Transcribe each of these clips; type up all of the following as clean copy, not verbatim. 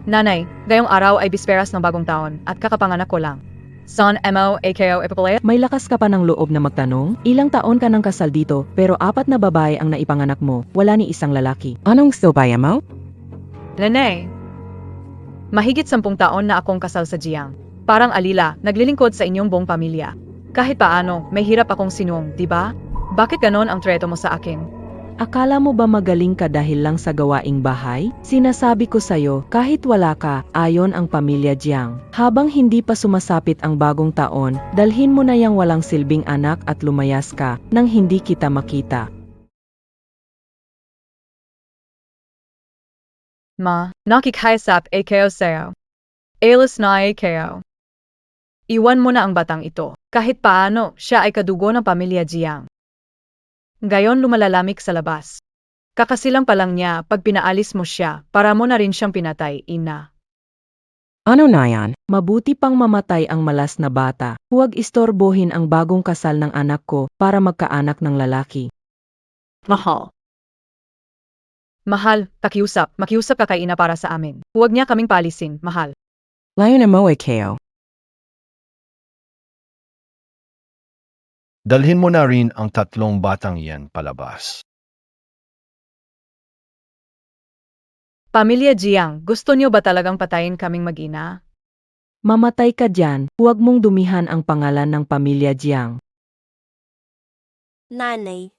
Nanay, ngayong araw ay bisperas ng bagong taon at kakapanganak ko lang. Son Mo Ako Epipalaya. May lakas ka pa ng loob na magtanong? Ilang taon ka ng kasal dito, pero 4 na babae ang naipanganak mo, wala ni isang lalaki. Anong stobaya mo? Nanay, mahigit 10 taon na akong kasal sa Jiang. Parang alila, naglilingkod sa inyong buong pamilya. Kahit paano, may hirap akong sinuong, di ba? Bakit ganon ang treto mo sa akin? Akala mo ba magaling ka dahil lang sa gawaing bahay? Sinasabi ko sa'yo, kahit wala ka, ayon ang pamilya Jiang. Habang hindi pa sumasapit ang bagong taon, dalhin mo na yang walang silbing anak at lumayas ka, nang hindi kita makita. Ma, nakikhaisap Ako sa'yo. Alis na Ako. Iwan mo na ang batang ito. Kahit paano, siya ay kadugo ng pamilya Jiang. Gayon lumalalamig sa labas. Kakasilang pa lang niya pag pinaalis mo siya, para mo na rin siyang pinatay, ina. Ano na yan? Mabuti pang mamatay ang malas na bata. Huwag istorbohin ang bagong kasal ng anak ko para magkaanak ng lalaki. Mahal. Mahal, makiusap ka kay ina para sa amin. Huwag niya kaming palisin, mahal. Layo na mo Kao. Dalhin mo na rin ang 3 batang iyan palabas. Pamilya Jiang, gusto niyo ba talagang patayin kaming mag-ina? Mamatay ka dyan, huwag mong dumihan ang pangalan ng pamilya Jiang. Nanay.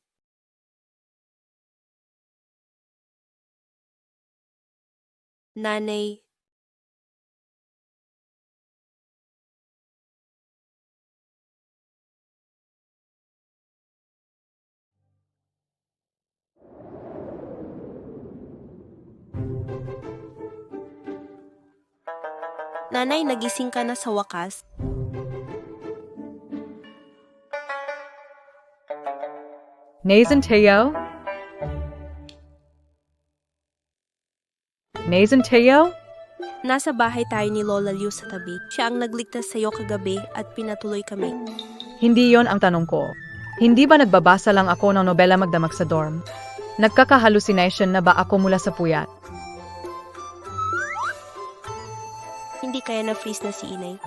Nanay. Nanay, nagising ka na sa wakas? Nathan Teo? Nathan Teo? Nasa bahay tayo ni Lola Liu sa tabi. Siya ang nagligtas sa'yo kagabi at pinatuloy kami. Hindi yon ang tanong ko. Hindi ba nagbabasa lang ako ng nobela magdamag sa dorm? Nagkaka-hallucination na ba ako mula sa puyat? Hindi kaya na-freeze na si inay.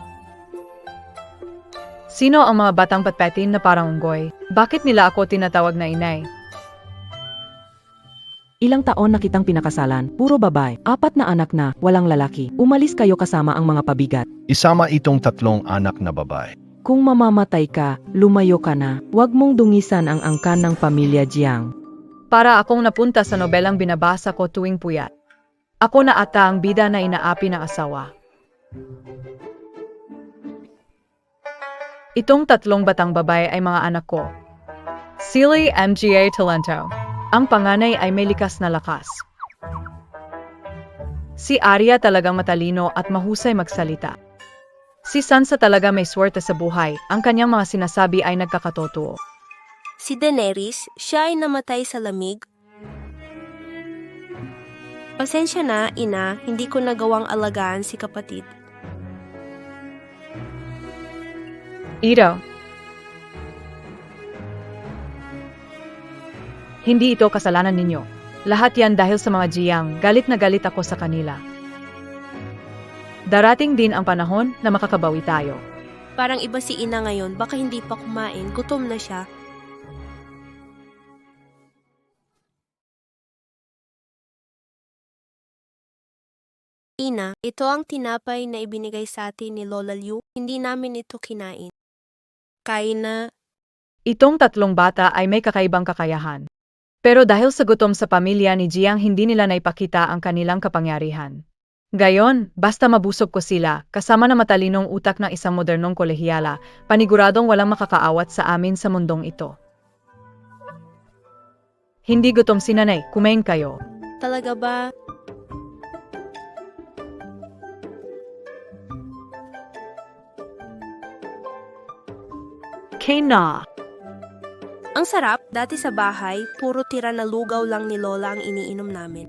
Sino ang mga batang patpetin na parang unggoy? Bakit nila ako tinatawag na inay? Ilang taon na kitang pinakasalan, puro babae, 4 na anak na, walang lalaki. Umalis kayo kasama ang mga pabigat. Isama itong 3 anak na babae. Kung mamamatay ka, lumayo ka na. Huwag mong dungisan ang angkan ng pamilya Jiang. Para akong napunta sa nobelang binabasa ko tuwing puyat. Ako na ata ang bida na inaapi ng asawa. Itong 3 batang babae ay mga anak ko. Silly Mga Talento. Ang panganay ay may likas na lakas. Si Arya talagang matalino at mahusay magsalita. Si Sansa talaga may swerte sa buhay, ang kanyang mga sinasabi ay nagkakatotoo. Si Daenerys, siya ay namatay sa lamig. Pasensya na, ina, hindi ko nagawang alagaan si kapatid. Ito. Hindi ito kasalanan ninyo. Lahat yan dahil sa mga Jiang, galit na galit ako sa kanila. Darating din ang panahon na makakabawi tayo. Parang iba si ina ngayon, baka hindi pa kumain, gutom na siya. Ina, ito ang tinapay na ibinigay sa atin ni Lola Liu. Hindi namin ito kinain. Kain na. Itong 3 bata ay may kakaibang kakayahan. Pero dahil sa gutom sa pamilya ni Jiang, hindi nila naipakita ang kanilang kapangyarihan. Gayon, basta mabusog ko sila, kasama na matalinong utak ng isang modernong kolehiyala, paniguradong walang makakaawat sa amin sa mundong ito. Hindi gutom si nanay, kumain kayo. Talaga ba? Kain na. Ang sarap, dati sa bahay, puro tira na lugaw lang ni Lola ang iniinom namin.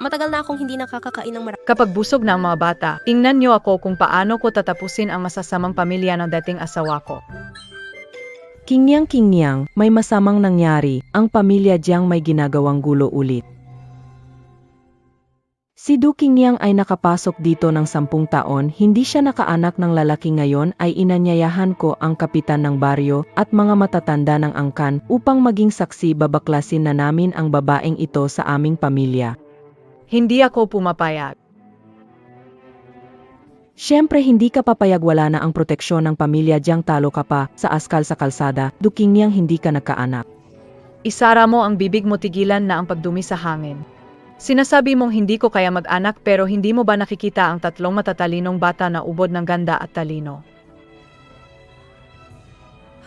Matagal na akong hindi nakakakain ng marami. Kapag busog na ang mga bata, tingnan niyo ako kung paano ko tatapusin ang masasamang pamilya ng dating asawa ko. Kingyang, may masamang nangyari, ang pamilya Jiang may ginagawang gulo ulit. Si Duking Yang ay nakapasok dito ng 10 taon, hindi siya nakaanak ng lalaki ngayon ay inanyayahan ko ang kapitan ng baryo at mga matatanda ng angkan upang maging saksi babaklasin na namin ang babaeng ito sa aming pamilya. Hindi ako pumapayag. Siyempre hindi ka papayag, wala na ang proteksyon ng pamilya Jiang, talo ka pa sa askal sa kalsada, Duking Yang, hindi ka nagkaanak. Isara mo ang bibig mo, tigilan na ang pagdumi sa hangin. Sinasabi mong hindi ko kaya mag-anak pero hindi mo ba nakikita ang 3 matatalinong bata na ubod ng ganda at talino?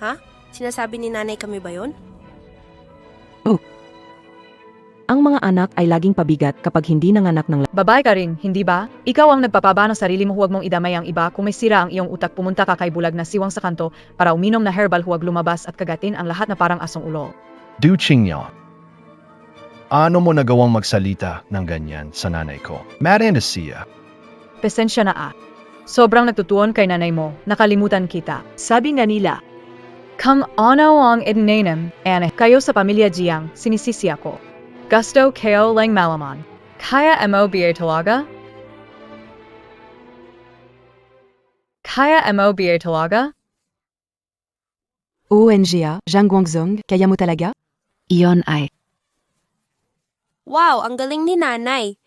Ha? Sinasabi ni nanay kami ba yon? Ang mga anak ay laging pabigat kapag hindi nanganak ng Babae ka rin, hindi ba? Ikaw ang nagpapaba ng sarili mo, huwag mong idamay ang iba. Kung may sira ang iyong utak, pumunta ka kay bulag na siwang sa kanto para uminom na herbal, huwag lumabas at kagatin ang lahat na parang asong ulo. Duching Yang. Ano mo nagawang magsalita ng ganyan sa nanay ko? Maranda siya. Pasensya na Sobrang nagtutuon kay nanay mo, nakalimutan kita. Sabi nga nila, kung ano ang idinanim, kayo sa pamilya Jiang, sinisisi ako. Gusto kayo lang malaman. Kaya mo biya talaga? Kaya mo biya talaga? ONGA, Zhang Guangzong, kaya mo talaga? Iyon ay. Wow, ang galing ni nanay.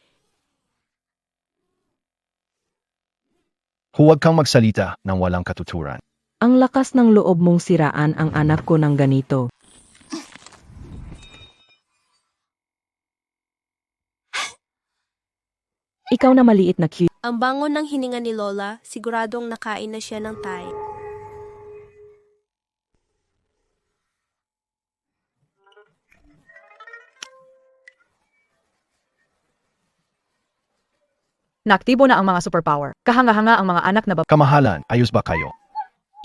Huwag kang magsalita ng walang katuturan. Ang lakas ng loob mong siraan ang anak ko ng ganito. Ikaw na maliit na cute. Ang bangon ng hininga ni Lola, siguradong nakain na siya ng tay. Naaktibo na ang mga superpower. Kahanga-hanga ang mga anak na Kamahalan, ayos ba kayo?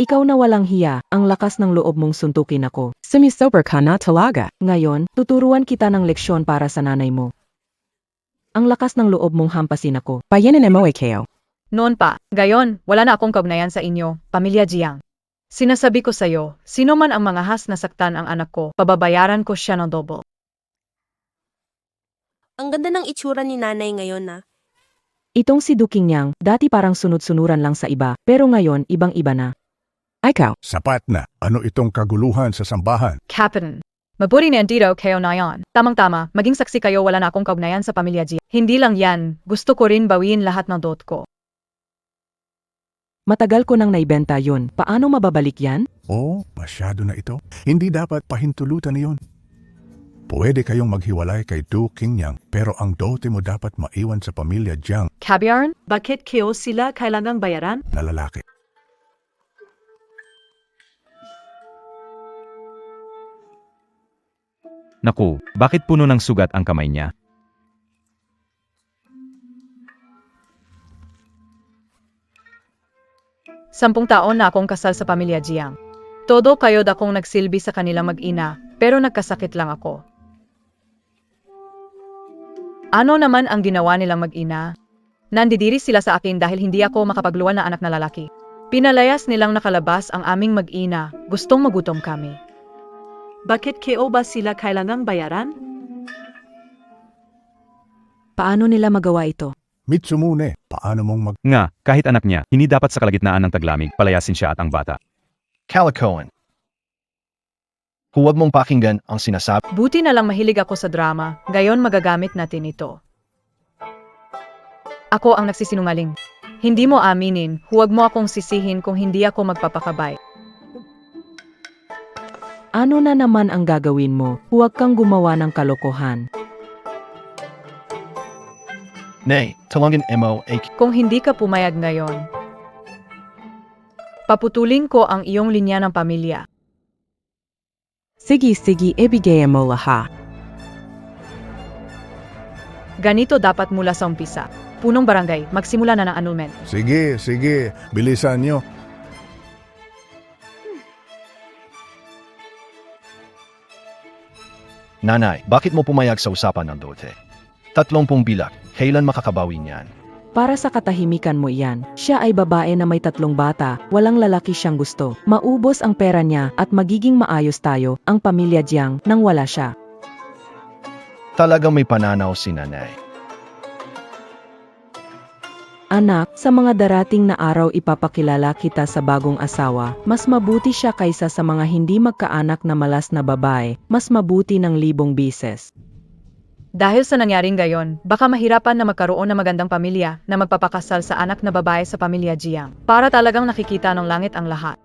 Ikaw na walang hiya, ang lakas ng loob mong suntukin ako. Sumisober ka na talaga. Ngayon, tuturuan kita ng leksyon para sa nanay mo. Ang lakas ng loob mong hampasin ako. Bayanan mo kayo. Noon pa, gayon, wala na akong kaugnayan sa inyo, pamilya Jiang. Sinasabi ko sa'yo, sino man ang mga has na saktan ang anak ko, pababayaran ko siya ng double. Ang ganda ng itsura ni nanay ngayon na. Itong si Duking Yang, dati parang sunod-sunuran lang sa iba, pero ngayon ibang-iba na. Ikaw. Sapat na. Ano itong kaguluhan sa sambahan? Captain, mabuti na andito kayo na yan. Tamang-tama, maging saksi kayo, wala na akong kaugnayan sa pamilya Jiang. Hindi lang yan, gusto ko rin bawiin lahat ng dot ko. Matagal ko nang naibenta yun, paano mababalik yan? Oh, masyado na ito. Hindi dapat pahintulutan niyon. Pwede kayong maghiwalay kay Duking Yang, pero ang dote mo dapat maiwan sa pamilya Jiang Caviar? Bakit kayo sila kailangang bayaran? na lalaki. Naku, bakit puno ng sugat ang kamay niya? Sampung taon na akong kasal sa pamilya Jiang. Todo kayo akong nagsilbi sa kanilang mag-ina, pero nagkasakit lang ako. Ano naman ang ginawa nilang mag-ina? Nandidiri sila sa akin dahil hindi ako makapagluwal na anak na lalaki. Pinalayas nilang nakalabas ang aming mag-ina, gustong magutom kami. Bakit kayo ba sila kailangang bayaran? Paano nila magawa ito? Mitsumune, paano mong Nga, kahit anak niya, hindi dapat sa kalagitnaan ng taglamig, palayasin siya at ang bata. Calicoan. Huwag mong pakinggan ang sinasabi. Buti na lang mahilig ako sa drama, gayon magagamit natin ito. Ako ang nagsisinungaling. Hindi mo aminin, huwag mo akong sisihin kung hindi ako magpapakabay. Ano na naman ang gagawin mo? Huwag kang gumawa ng kalokohan. Nay, tulungan mo Kung hindi ka pumayag ngayon, paputulin ko ang iyong linya ng pamilya. Sige, ibigay mo lahat. Ganito dapat mula sa umpisa. Punong barangay, magsimula na ng annulment. Sige, bilisan nyo. Nanay, bakit mo pumayag sa usapan ng dote? 30 bilak, kailan makakabawi niyan? Para sa katahimikan mo iyan, siya ay babae na may 3 bata, walang lalaki siyang gusto. Maubos ang pera niya at magiging maayos tayo, ang pamilya Jiang, nang wala siya. Talagang may pananaw si nanay. Anak, sa mga darating na araw ipapakilala kita sa bagong asawa. Mas mabuti siya kaysa sa mga hindi magkaanak na malas na babae. Mas mabuti ng 1,000 bises. Dahil sa nangyaring gayon, baka mahirapan na magkaroon ng magandang pamilya na magpapakasal sa anak na babae sa pamilya Jiang. Para talagang nakikita ng langit ang lahat.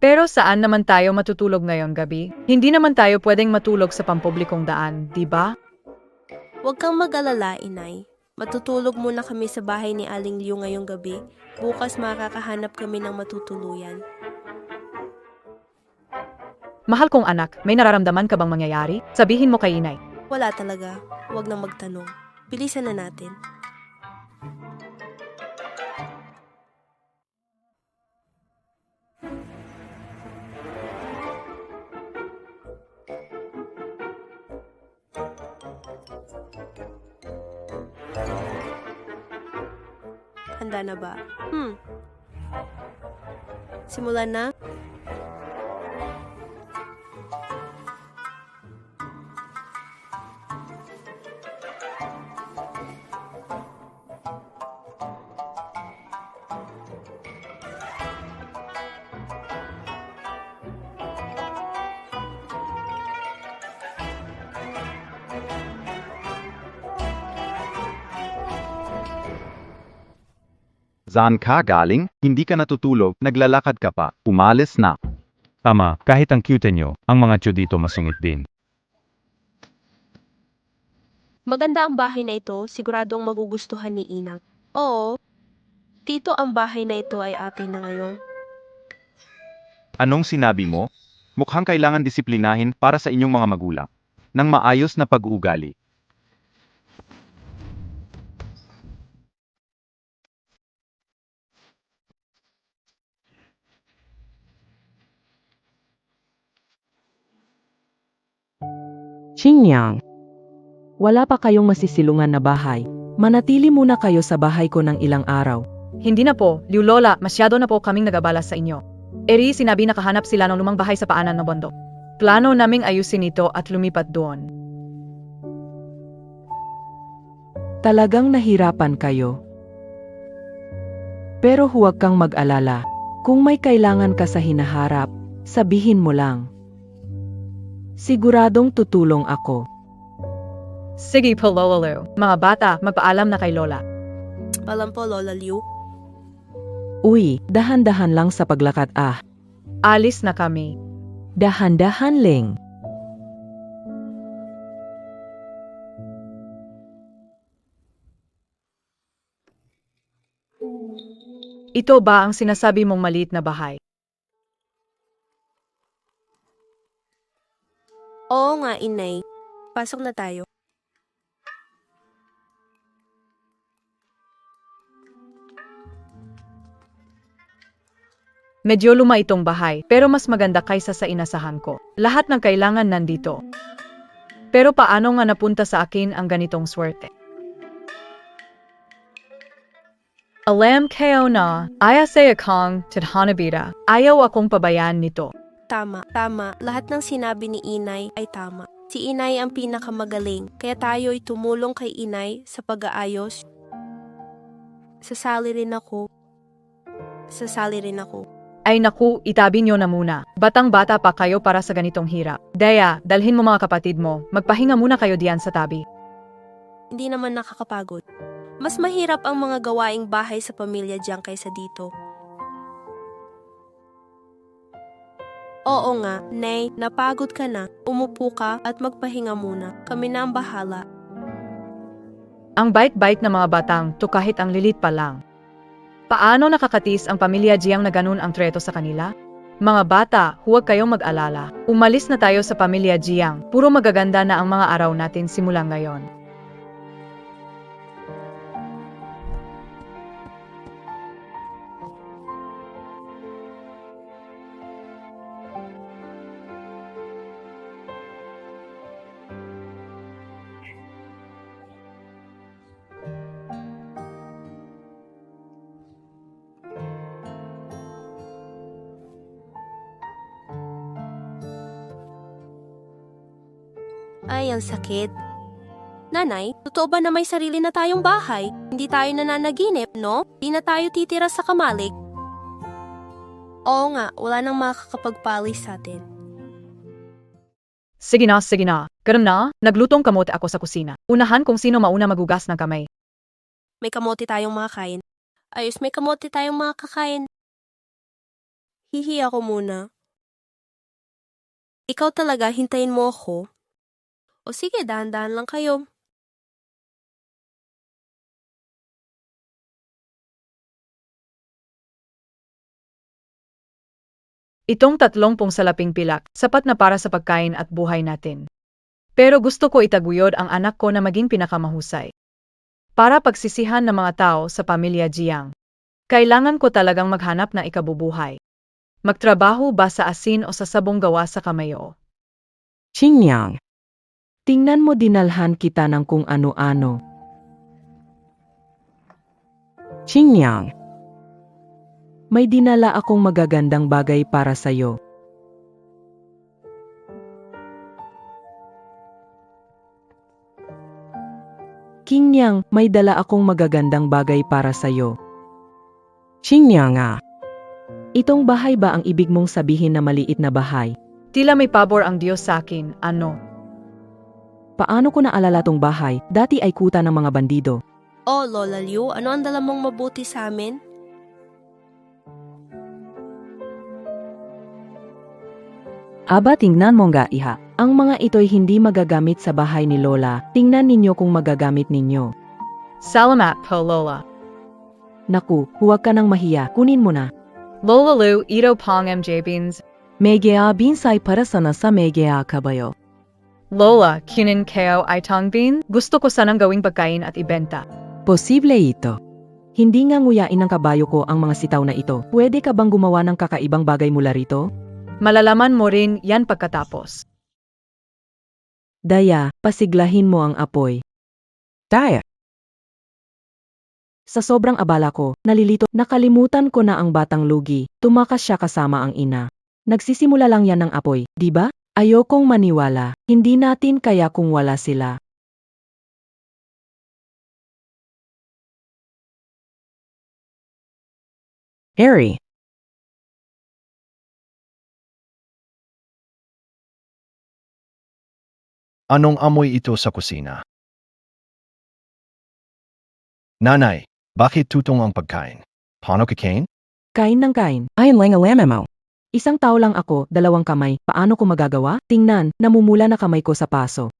Pero saan naman tayo matutulog ngayong gabi? Hindi naman tayo pwedeng matulog sa pampublikong daan, di ba? Huwag kang mag-alala, inay. Matutulog muna kami sa bahay ni Aling Liu ngayong gabi. Bukas makakahanap kami ng matutuluyan. Mahal kong anak, may nararamdaman ka bang mangyayari? Sabihin mo kay inay. Wala talaga. Huwag nang magtanong. Bilisan na natin. Handa na ba? Simulan na? Saan ka galing? Hindi ka natutulog, naglalakad ka pa. Umalis na. Tama, kahit ang cute nyo, ang mga tiyo dito masungit din. Maganda ang bahay na ito. Siguradong magugustuhan ni Inang. Oo. Tito, ang bahay na ito ay atin na ngayon. Anong sinabi mo? Mukhang kailangan disiplinahin para sa inyong mga magulang. Nang maayos na pag-uugali. Xingyang. Wala pa kayong masisilungan na bahay. Manatili muna kayo sa bahay ko ng ilang araw. Hindi na po, Liu Lola, masyado na po kaming nagabala sa inyo. Eri, sinabi nakahanap sila ng lumang bahay sa paanan ng bundok. Plano naming ayusin ito at lumipat doon. Talagang nahirapan kayo. Pero huwag kang mag-alala. Kung may kailangan ka sa hinaharap, sabihin mo lang. Siguradong tutulong ako. Sige po, Lola Liu. Mga bata, magpaalam na kay Lola. Alam po, Lola Liu. Uy, dahan-dahan lang sa paglakad ah. Alis na kami. Dahan-dahan lang. Ito ba ang sinasabi mong maliit na bahay? Oo nga, inay. Pasok na tayo. Medyo luma itong bahay, pero mas maganda kaysa sa inasahan ko. Lahat ng kailangan nandito. Pero paano nga napunta sa akin ang ganitong swerte? Alam kayo na, ayasay akong tadhanabida. Ayaw akong pabayaan nito. Tama. Lahat ng sinabi ni inay ay tama. Si inay ang pinakamagaling, kaya tayo'y tumulong kay inay sa pag-aayos. Sasali rin ako. Ay naku, itabi nyo na muna. Batang-bata pa kayo para sa ganitong hirap. Daya, dalhin mo mga kapatid mo. Magpahinga muna kayo diyan sa tabi. Hindi naman nakakapagod. Mas mahirap ang mga gawaing bahay sa pamilya Jiang kaysa dito. Oo nga, Nay, napagod ka na. Umupo ka at magpahinga muna. Kami na ang bahala. Ang bait-bait na mga batang, to kahit ang lilit pa lang. Paano nakakatis ang pamilya Jiang na ganun ang treto sa kanila? Mga bata, huwag kayong mag-alala. Umalis na tayo sa pamilya Jiang. Puro magaganda na ang mga araw natin simula ngayon. Ay, ang sakit. Nanay, Totoo ba na may sarili na tayong bahay? Hindi tayo nananaginip, no? Di na tayo titira sa kamalig. Oo nga, wala nang makakapagpalis sa atin. Sige na, sige na. Ganun na, naglutong kamote ako sa kusina. Unahan kung sino mauna magugas ng kamay. May kamote tayong makakain. Ayos, may kamote tayong makakain. Hihi ako muna. Ikaw talaga, hintayin mo ako. O sige, dahan-dahan lang kayo. Itong 30 salaping pilak, sapat na para sa pagkain at buhay natin. Pero gusto ko itaguyod ang anak ko na maging pinakamahusay. Para pagsisihan ng mga tao sa pamilya Jiang. Kailangan ko talagang maghanap na ikabubuhay. Magtrabaho ba sa asin o sa sabong gawa sa kamayo? Qingyang. Tingnan mo dinalhan kita ng kung ano-ano. Qingyang. May dinala akong magagandang bagay para sa'yo. Qingyang, may dala akong magagandang bagay para sa'yo. Qingyang ah. Itong bahay ba ang ibig mong sabihin na maliit na bahay? Tila may pabor ang Diyos sa akin, ano? Paano ko naalala tong bahay? Dati ay kuta ng mga bandido. Oh, Lola Liu, ano ang dala mong mabuti sa amin? Aba, tingnan mo nga iha. Ang mga ito'y hindi magagamit sa bahay ni Lola. Tingnan ninyo kung magagamit ninyo. Salamat po, Lola. Naku, huwag ka nang mahiya. Kunin mo na. Lola Lu, ito pong MJ Beans. Megea binsay para sana sa megea kabayo. Lola, kunin kayo itong bean? Gusto ko sanang gawing pagkain at ibenta. Posible ito. Hindi nga nguyain ng kabayo ko ang mga sitaw na ito. Pwede ka bang gumawa ng kakaibang bagay mula rito? Malalaman mo rin yan pagkatapos. Daya, pasiglahin mo ang apoy. Daya. Sa sobrang abala ko, nalilito, nakalimutan ko na ang batang lugi. Tumakas siya kasama ang ina. Nagsisimula lang yan ng apoy, di ba? Ayokong maniwala, hindi natin kaya kung wala sila. Harry. Anong amoy ito sa kusina? Nanay, bakit tutong ang pagkain? Paano kakain? Kain ng kain. Ayon lang alam mo. Isang tao lang ako, 2 kamay. Paano ko magagawa? Tingnan, namumula na kamay ko sa paso.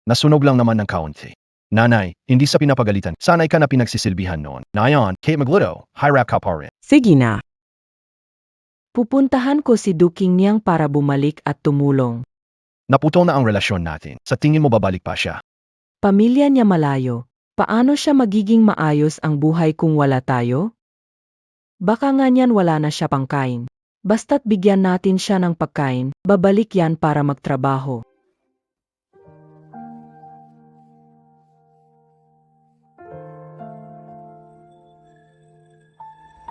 Nasunog lang naman ng kaunti. Nanay, hindi sa pinapagalitan. Sanay ka na pinagsisilbihan noon. Ngayon, Kate Magluto, hirap ka pa rin. Sige na. Pupuntahan ko si Duking niyang para bumalik at tumulong. Naputol na ang relasyon natin. Sa tingin mo babalik pa siya? Pamilya niya malayo. Paano siya magiging maayos ang buhay kung wala tayo? Baka nga niyan wala na siya pangkain. Basta't bigyan natin siya ng pagkain, babalik yan para magtrabaho.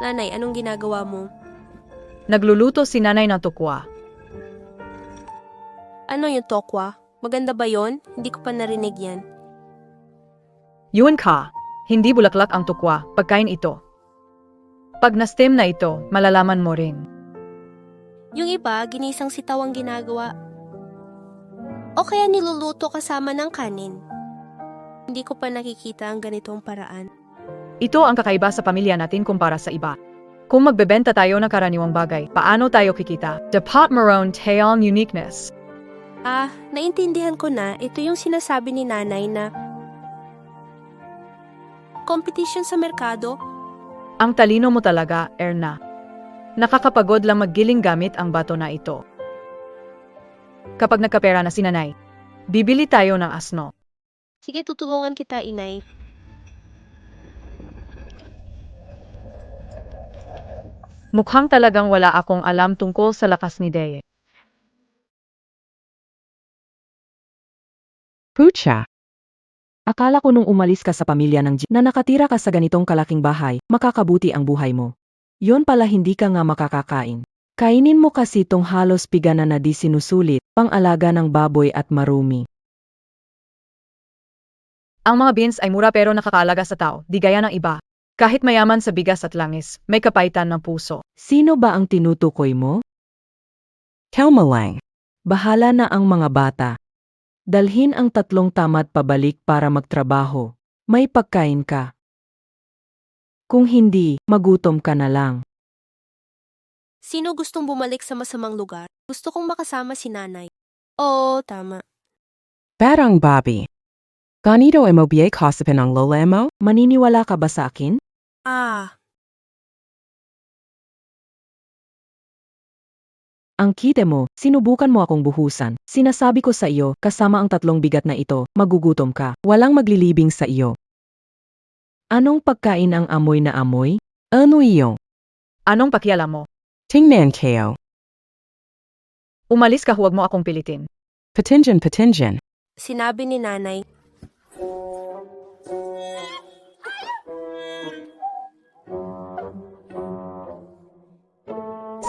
Nanay, anong ginagawa mo? Nagluluto si nanay ng tukwa. Ano yung tokwa? Maganda ba yon? Hindi ko pa narinig yan. Yun ka, hindi bulaklak ang tukwa, pagkain ito. Pag na-stem na ito, malalaman mo rin. Yung iba, ginisang sitaw ang ginagawa. O kaya niluluto kasama ng kanin. Hindi ko pa nakikita ang ganitong paraan. Ito ang kakaiba sa pamilya natin kumpara sa iba. Kung magbebenta tayo ng karaniwang bagay, paano tayo kikita? Dapat meron tayong uniqueness. Naintindihan ko na, ito yung sinasabi ni nanay na competition sa merkado. Ang talino mo talaga, Erna. Nakakapagod lang maggiling gamit ang bato na ito. Kapag nagkapera na si nanay, bibili tayo ng asno. Sige, tutulungan kita, inay. Mukhang talagang wala akong alam tungkol sa lakas ni Deye. Pucha! Akala ko nung umalis ka sa pamilya ng na nakatira ka sa ganitong kalaking bahay, makakabuti ang buhay mo. Yon pala hindi ka nga makakakain. Kainin mo kasi tong halos pigana na di sinusulit, pang-alaga ng baboy at marumi. Ang mga beans ay mura pero nakakalaga sa tao, di gaya ng iba. Kahit mayaman sa bigas at langis, may kapaitan ng puso. Sino ba ang tinutukoy mo? Kelma lang. Bahala na ang mga bata. Dalhin ang 3 tamad pabalik para magtrabaho. May pagkain ka. Kung hindi, magutom ka na lang. Sino gustong bumalik sa masamang lugar? Gusto kong makasama si nanay. Oo, tama. Parang Bobby. Ganito mo biyay kasapin ang lola mo? Maniniwala ka ba sa akin? Ah, Ang kite mo, sinubukan mo akong buhusan. Sinasabi ko sa iyo, kasama ang 3 bigat na ito, magugutom ka. Walang maglilibing sa iyo. Anong pagkain ang amoy na amoy? Ano iyo? Anong pakialam mo? Tingnan kayo. Umalis ka, huwag mo akong pilitin. Patinjan. sinabi ni nanay.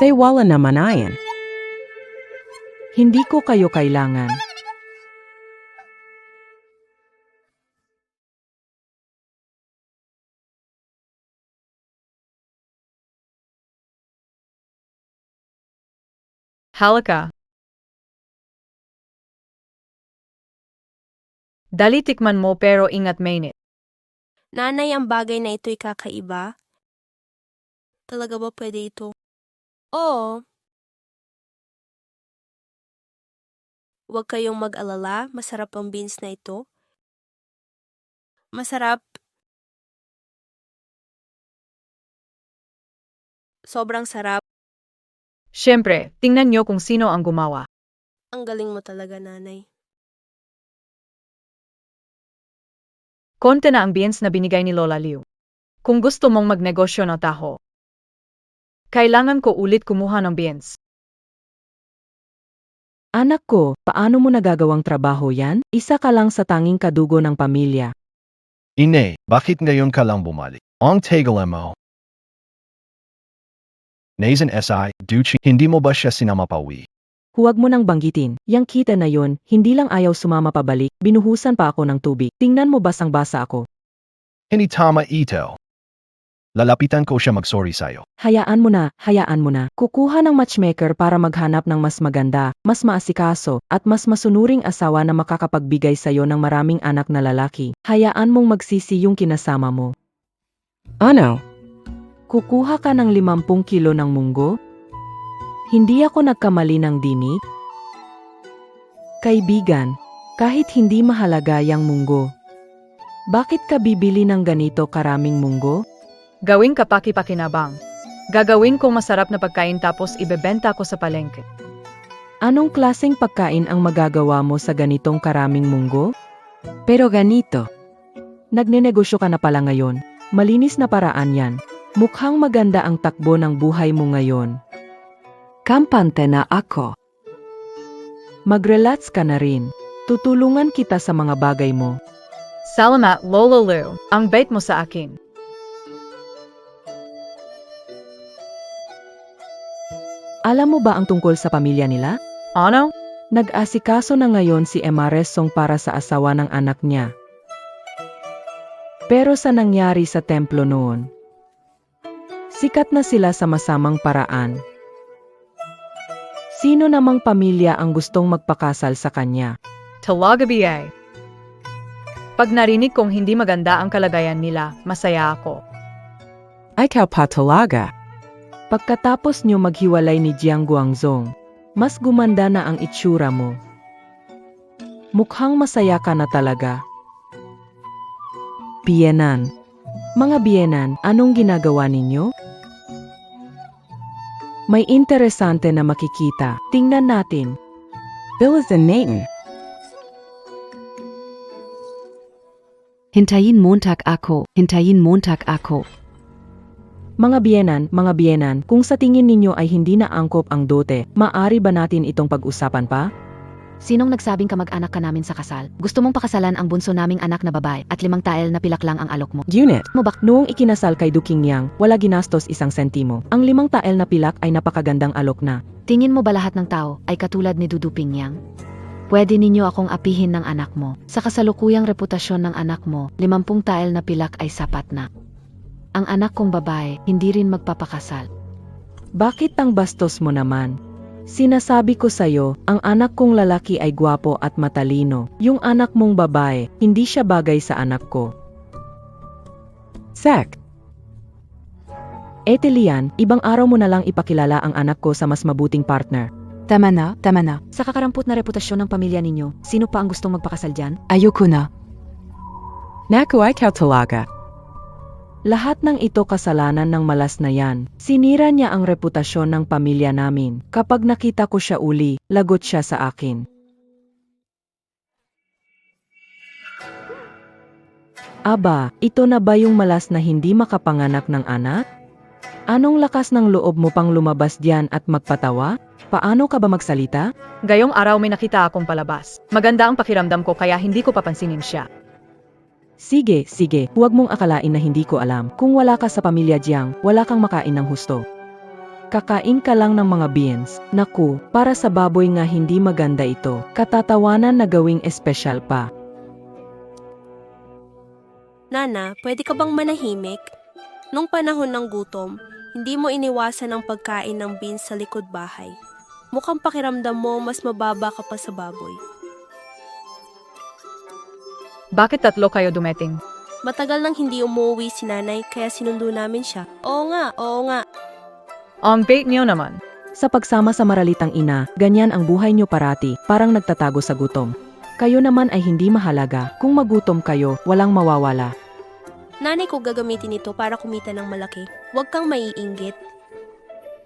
Say wala naman ayan. Hindi ko kayo kailangan. Halika. Dali tikman mo pero ingat mainit. Nanay, ang bagay na ito'y kakaiba. Talaga ba pwede ito? Oo. Huwag kayong mag-alala, masarap ang beans na ito. Masarap. Sobrang sarap. Siyempre, tingnan niyo kung sino ang gumawa. Ang galing mo talaga, nanay. Konti na ang beans na binigay ni Lola Liu. Kung gusto mong magnegosyo ng taho, kailangan ko ulit kumuha ng beans. Anak ko, paano mo nagagawang trabaho yan? Isa ka lang sa tanging kadugo ng pamilya. Ine, bakit ngayon ka lang bumalik? Ang tagal mo. Nazen SI, Duchi, hindi mo ba siya sinama pauwi? Huwag mo nang banggitin, yang kita na yon, hindi lang ayaw sumama pabalik, binuhusan pa ako ng tubig. Tingnan mo basang-basa ako. Hindi tama ito. Lalapitan ko siya mag-sorry sa'yo. Hayaan mo na. Kukuha ng matchmaker para maghanap ng mas maganda, mas maasikaso, at mas masunuring asawa na makakapagbigay sa'yo ng maraming anak na lalaki. Hayaan mong magsisi yung kinasama mo. Ano? Kukuha ka ng 50 kilo ng munggo? Hindi ako nagkamali ng dinig? Kaibigan, kahit hindi mahalaga yang munggo, bakit ka bibili ng ganito karaming munggo? Gawing kapaki-pakinabang. Gagawin kong masarap na pagkain tapos ibebenta ko sa palengke. Anong klaseng pagkain ang magagawa mo sa ganitong karaming munggo? Pero ganito. Nagnenegosyo ka na pala ngayon. Malinis na paraan yan. Mukhang maganda ang takbo ng buhay mo ngayon. Kampante na ako. Mag-relax ka na rin. Tutulungan kita sa mga bagay mo. Salamat, Lola Liu. Ang bait mo sa akin. Alam mo ba ang tungkol sa pamilya nila? Ano? Nag-asikaso na ngayon si Emma Resong para sa asawa ng anak niya. Pero sa nangyari sa templo noon, sikat na sila sa masamang paraan. Sino namang pamilya ang gustong magpakasal sa kanya? Talaga BA. Pag narinig kong hindi maganda ang kalagayan nila, masaya ako. Ikaw pa talaga. Pagkatapos nyo maghiwalay ni Jiang Guangzong, mas gumanda na ang itsura mo. Mukhang masaya ka na talaga. Biyenan. Mga biyenan, anong ginagawa ninyo? May interesante na makikita. Tingnan natin. Bill is in Nathan. Hintayin Montag ako. Mga biyenan, kung sa tingin ninyo ay hindi na angkop ang dote, maaari ba natin itong pag-usapan pa? Sinong nagsabing kamag-anak ka namin sa kasal? Gusto mong pakasalan ang bunso naming anak na babae at 5 tael na pilak lang ang alok mo. Unit. Noong ikinasal kay Duking Yang, wala ginastos 1 sentimo. Ang 5 tael na pilak ay napakagandang alok na. Tingin mo ba lahat ng tao ay katulad ni Duduping Yang? Pwede ninyo akong apihin ng anak mo. Sa kasalukuyang reputasyon ng anak mo, 50 tael na pilak ay sapat na. Ang anak kong babae, hindi rin magpapakasal. Bakit ang bastos mo naman? Sinasabi ko sa'yo, ang anak kong lalaki ay gwapo at matalino. Yung anak mong babae, hindi siya bagay sa anak ko. Sek. Lian, ibang araw mo na lang ipakilala ang anak ko sa mas mabuting partner. Tama na, tama na. Sa kakarampot na reputasyon ng pamilya ninyo, sino pa ang gustong magpakasal dyan? Ayoko na. Naku ay ikaw talaga. Lahat ng ito kasalanan ng malas na yan. Sinira niya ang reputasyon ng pamilya namin. Kapag nakita ko siya uli, lagot siya sa akin. Aba, ito na ba yung malas na hindi makapanganak ng anak? Anong lakas ng loob mo pang lumabas diyan at magpatawa? Paano ka ba magsalita? Gayong araw may nakita akong palabas. Maganda ang pakiramdam ko kaya hindi ko papansinin siya. Sige, huwag mong akalain na hindi ko alam. Kung wala ka sa pamilya Jiang, wala kang makain ng husto. Kakain ka lang ng mga beans. Naku, para sa baboy nga hindi maganda ito. Katatawanan na gawing espesyal pa. Nana, pwede ka bang manahimik? Nung panahon ng gutom, hindi mo iniwasan ang pagkain ng beans sa likod bahay. Mukhang pakiramdam mo mas mababa ka pa sa baboy. Bakit 3 kayo dumating? Matagal nang hindi umuwi si nanay kaya sinundo namin siya. Oo nga. Ang bait niyo naman. Sa pagsama sa maralitang ina, ganyan ang buhay niyo parati, parang nagtatago sa gutom. Kayo naman ay hindi mahalaga. Kung magutom kayo, walang mawawala. Nanay ko gagamitin ito para kumita ng malaki. Huwag kang maiinggit.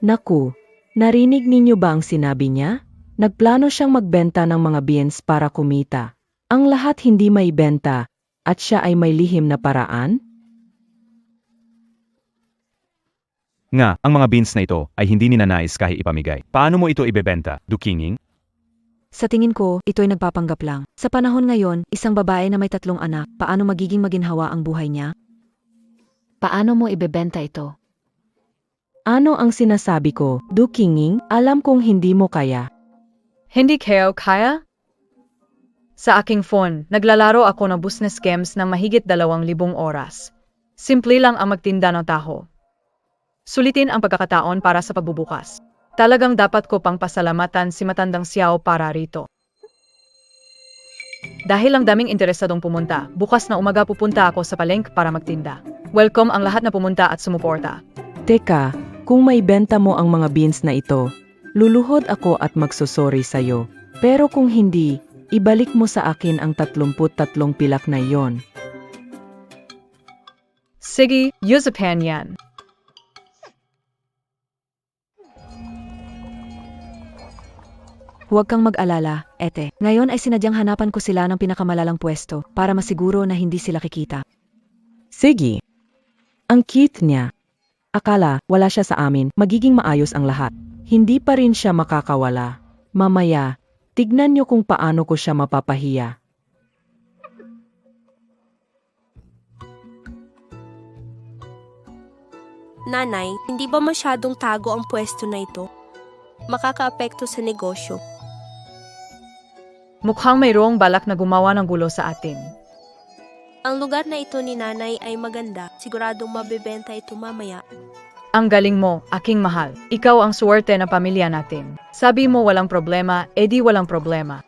Naku, narinig ninyo ba ang sinabi niya? Nagplano siyang magbenta ng mga beans para kumita. Ang lahat hindi may benta, at siya ay may lihim na paraan? Nga, ang mga beans na ito ay hindi ninanais kahit ipamigay. Paano mo ito ibebenta, Dukinging? Sa tingin ko, ito'y nagpapanggap lang. Sa panahon ngayon, isang babae na may 3 anak, paano magiging maginhawa ang buhay niya? Paano mo ibebenta ito? Ano ang sinasabi ko, Dukinging? Alam kong hindi mo kaya. Hindi kayo kaya? Sa aking phone, naglalaro ako ng business games ng mahigit 2,000 oras. Simple lang ang magtinda ng taho. Sulitin ang pagkakataon para sa pagbubukas. Talagang dapat ko pang pasalamatan si matandang Xiao para rito. Dahil ang daming interesadong pumunta, bukas na umaga pupunta ako sa palengke para magtinda. Welcome ang lahat na pumunta at sumuporta. Teka, kung may benta mo ang mga beans na ito, luluhod ako at magsusori sa'yo. Pero kung hindi, ibalik mo sa akin ang 33 pilak na iyon. Sige, usapan yan. Huwag kang mag-alala, Ete. Ngayon ay sinadyang hanapan ko sila ng pinakamalalang pwesto para masiguro na hindi sila kikita. Sige. Ang cute niya. Akala, wala siya sa amin, magiging maayos ang lahat. Hindi pa rin siya makakawala. Mamaya, tignan niyo kung paano ko siya mapapahiya. Nanay, hindi ba masyadong tago ang pwesto na ito? Makakaapekto sa negosyo. Mukhang mayroong balak na gumawa ng gulo sa atin. Ang lugar na ito ni nanay ay maganda. Siguradong mabebenta ito mamaya. Ang galing mo, aking mahal. Ikaw ang suwerte ng pamilya natin. Sabi mo walang problema, edi walang problema.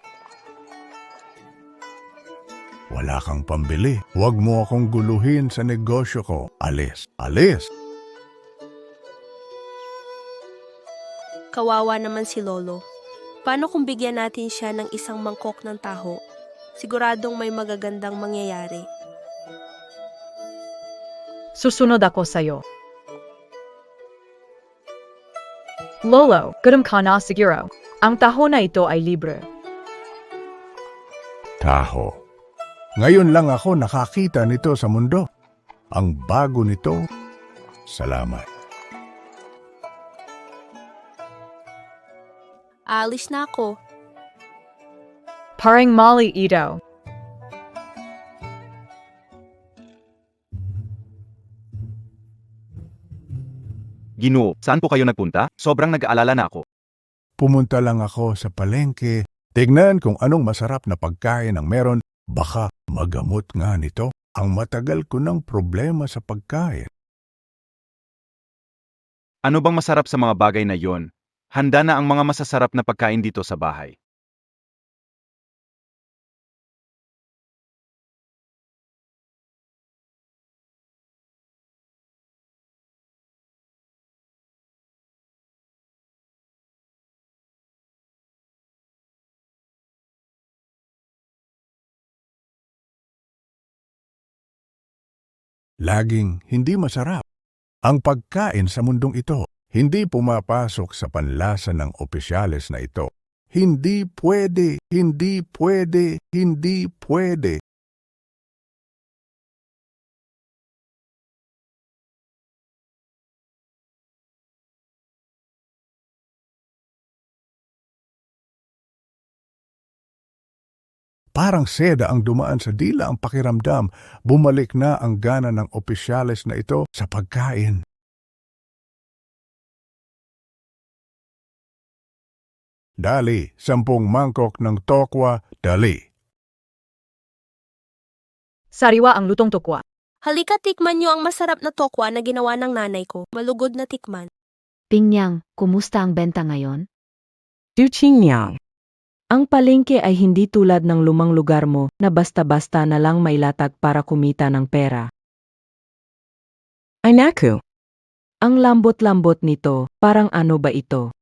Wala kang pambili. Huwag mo akong guluhin sa negosyo ko. Alis. Alis! Kawawa naman si Lolo. Paano kung bigyan natin siya ng isang mangkok ng taho? Siguradong may magagandang mangyayari. Susunod ako sa'yo. Lolo, gutom ka na siguro. Ang taho na ito ay libre. Taho. Ngayon lang ako nakakita nito sa mundo. Ang bago nito. Salamat. Alis na ako. Paring Molly ito. Ginoo, saan po kayo nagpunta? Sobrang nag-aalala na ako. Pumunta lang ako sa palengke Tignan kung anong masarap na pagkain ang meron, baka magamot nga nito ang matagal ko ng problema sa pagkain. Ano bang masarap sa mga bagay na yon? Handa na ang mga masasarap na pagkain dito sa bahay. Laging hindi masarap. Ang pagkain sa mundong ito, hindi pumapasok sa panlasa ng opisyales na ito. Hindi pwede, hindi pwede, hindi pwede. Parang seda ang dumaan sa dila ang pakiramdam, bumalik na ang gana ng opisyales na ito sa pagkain. Dali, 10 mangkok ng tokwa, dali. Sariwa ang lutong tukwa. Halika tikman niyo ang masarap na tokwa na ginawa ng nanay ko. Malugod na tikman. Pingyang, kumusta ang benta ngayon? Du Qingyang. Ang palengke ay hindi tulad ng lumang lugar mo na basta-basta na lang mailatag para kumita ng pera. Ay naku. Ang lambot-lambot nito, parang ano ba ito?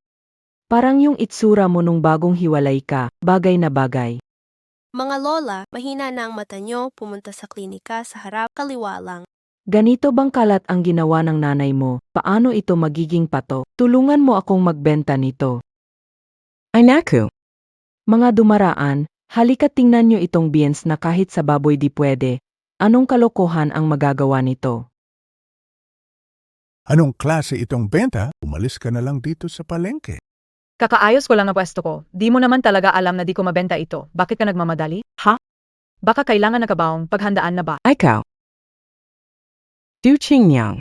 Parang yung itsura mo nung bagong hiwalay ka, bagay na bagay. Mga lola, mahina na ang mata niyo, pumunta sa klinika sa harap, kaliwa lang. Ganito bang kalat ang ginawa ng nanay mo? Paano ito magiging pato? Tulungan mo akong magbenta nito. Ay naku. Mga dumaraan, halika tingnan nyo itong beans na kahit sa baboy di pwede. Anong kalokohan ang magagawa nito? Anong klase itong benta? Umalis ka na lang dito sa palengke. Kakaayos ko lang ang pwesto ko. Di mo naman talaga alam na di ko mabenta ito. Bakit ka nagmamadali? Ha? Baka kailangan na kabaong paghandaan na ba? Ay kao. Du Qingyang.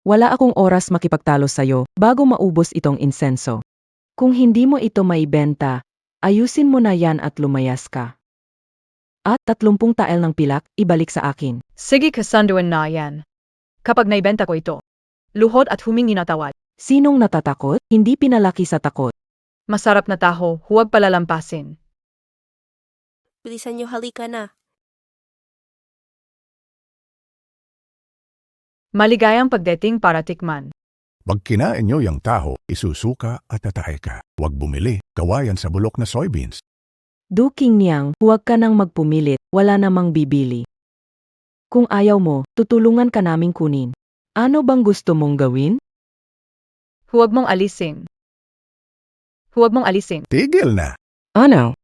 Wala akong oras makipagtalo sa'yo bago maubos itong insenso. Kung hindi mo ito maibenta, ayusin mo na yan at lumayas ka. At 30 tael ng pilak, ibalik sa akin. Sige, kasunduan na yan. Kapag naibenta ko ito, luhod at humingi na tawad. Sinong natatakot? Hindi pinalaki sa takot. Masarap na taho, huwag palalampasin. Bilisan niyo, halika na. Maligayang pagdating para tikman. Pag kinain nyo yung taho, isusuka at tatay ka. Huwag bumili, kawayan sa bulok na soybeans. Du Qingyang, huwag ka nang magpumilit, wala namang bibili. Kung ayaw mo, tutulungan ka naming kunin. Ano bang gusto mong gawin? Huwag mong alisin. Huwag mong alisin. Tigil na! Ano?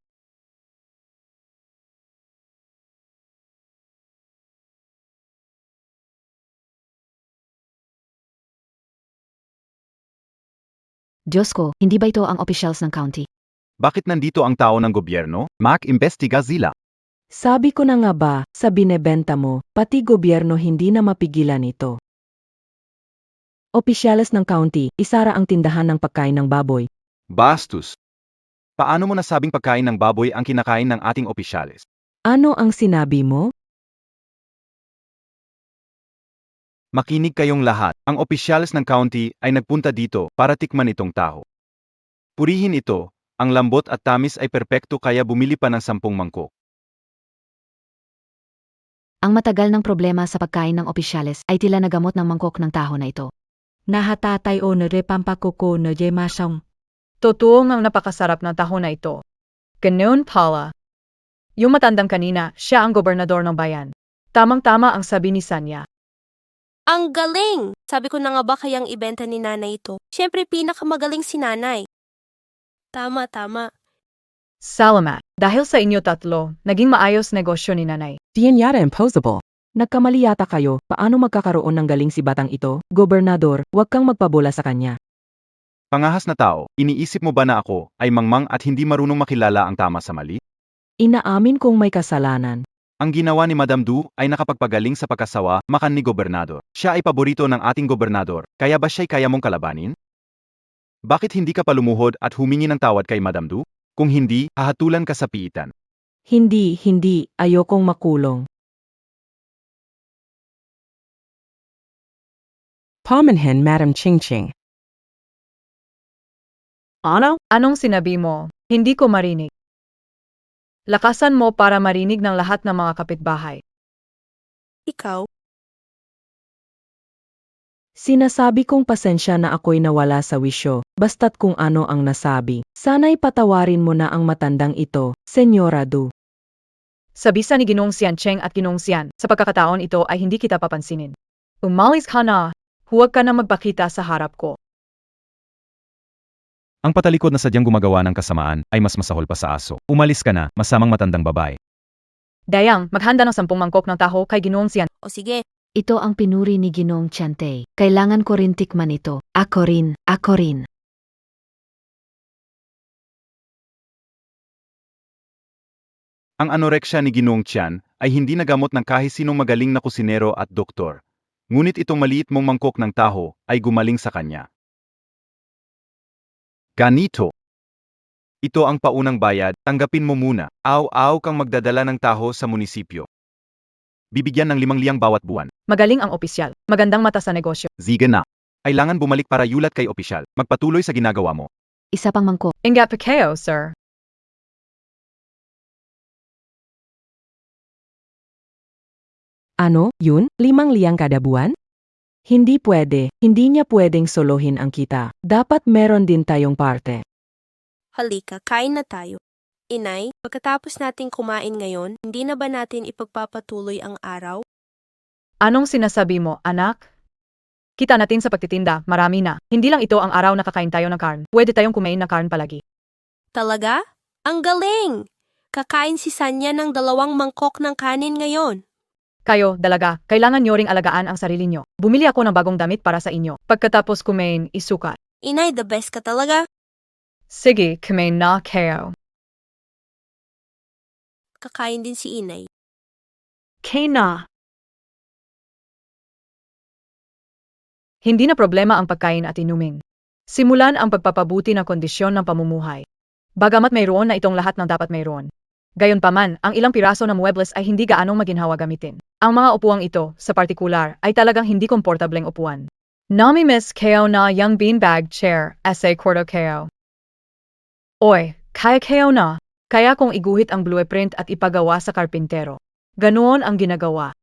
Diyos ko, hindi ba ito ang officials ng county? Bakit nandito ang tao ng gobyerno? Mag-imbestiga sila. Sabi ko na nga ba, sa binebenta mo, pati gobyerno hindi na mapigilan ito. Opisyales ng county, isara ang tindahan ng pagkain ng baboy. Bastos. Paano mo nasabing pagkain ng baboy ang kinakain ng ating opisyales? Ano ang sinabi mo? Makinig kayong lahat. Ang opisyales ng county ay nagpunta dito para tikman itong taho. Purihin ito, ang lambot at tamis ay perpekto kaya bumili pa ng 10 mangkok. Ang matagal ng problema sa pagkain ng opisyales ay tila nagamot ng mangkok ng taho na ito. Nahatatay o narepampakoko na yemasong. Totoo ngang napakasarap na taho na ito. Ganoon pala. Yung matandang kanina, siya ang gobernador ng bayan. Tamang-tama ang sabi ni Sanya. Ang galing! Sabi ko na nga ba kayang ibenta ni nanay ito? Siyempre pinakamagaling si nanay. Tama. Salamat. Dahil sa inyo tatlo, naging maayos negosyo ni nanay. Di yan yata imposable. Nagkamali yata kayo, paano magkakaroon ng galing si batang ito? Gobernador, huwag kang magpabola sa kanya. Pangahas na tao, iniisip mo ba na ako ay mangmang at hindi marunong makilala ang tama sa mali? Inaamin kong may kasalanan. Ang ginawa ni Madam Du ay nakapagpagaling sa pagkasawa, makan ni gobernador. Siya ay paborito ng ating gobernador, kaya ba siya'y kaya mong kalabanin? Bakit hindi ka pa lumuhod at humingi ng tawad kay Madam Du? Kung hindi, hahatulan ka sa piitan. Hindi, ayokong makulong. Pomenhen, Madam Ching Ching. Ano? Anong sinabi mo? Hindi ko marinig. Lakasan mo para marinig ng lahat ng mga kapitbahay. Ikaw, Sinasabi kong pasensya na ako'y nawala sa wisyo, basta't kung ano ang nasabi. Sana'y patawarin mo na ang matandang ito, Senyora Du. Sabisa ni Ginong Sian Cheng at Ginong Sian, sa pagkakataon ito ay hindi kita papansinin. Umalis ka na, huwag ka na magpakita sa harap ko. Ang patalikod na sadyang gumagawa ng kasamaan ay mas masahol pa sa aso. Umalis ka na, masamang matandang babae. Dayang, maghanda ng 10 mangkok ng taho kay Ginong Sian. o sige, Ito ang pinuri ni Ginong Chante. Kailangan ko rin tikman ito. Ako rin, ako rin. Ang anoreksya ni Ginoong Tian ay hindi nagamot ng kahit sinong magaling na kusinero at doktor. Ngunit itong maliit mong mangkok ng taho ay gumaling sa kanya. Ganito. Ito ang paunang bayad, tanggapin mo muna. Aw-aw kang magdadala ng taho sa munisipyo. Bibigyan ng 5,000 bawat buwan. Magaling ang opisyal. Magandang mata sa negosyo. Ziga na. Kailangan bumalik para yulat kay opisyal. Magpatuloy sa ginagawa mo. Isa pang mangkok. Ingat pa kayo, sir. Ano, yun? 5,000 kada buwan? Hindi pwede, hindi niya pwedeng solohin ang kita. Dapat meron din tayong parte. halika, kain na tayo. Inay, pagkatapos nating kumain ngayon, hindi na ba natin ipagpapatuloy ang araw? Anong sinasabi mo, anak? Kita natin sa pagtitinda, marami na. Hindi lang ito ang araw na kakain tayo ng karn. Pwede tayong kumain ng karn palagi. Talaga? Ang galing! Kakain si Sanya ng 2 mangkok ng kanin ngayon. Kayo, dalaga, kailangan nyo ring alagaan ang sarili nyo. Bumili ako ng bagong damit para sa inyo. Pagkatapos kumain, isukat. Inay, the best ka talaga. Sige, kumain na kayo. Kakain din si Inay. Kena. Hindi na problema ang pagkain at inumin. Simulan ang pagpapabuti ng kondisyon ng pamumuhay. Bagamat mayroon na itong lahat ng dapat mayroon. Gayunpaman, ang ilang piraso ng muebles ay hindi gaanong maginhawa gamitin. Ang mga upuang ito, sa partikular, ay talagang hindi komportableng upuan. Nami-miss kayo na yung beanbag chair, ese cordo kayo. Oy, kaya kayo na. Kaya kung iguhit ang blueprint at ipagawa sa karpintero. Ganoon ang ginagawa.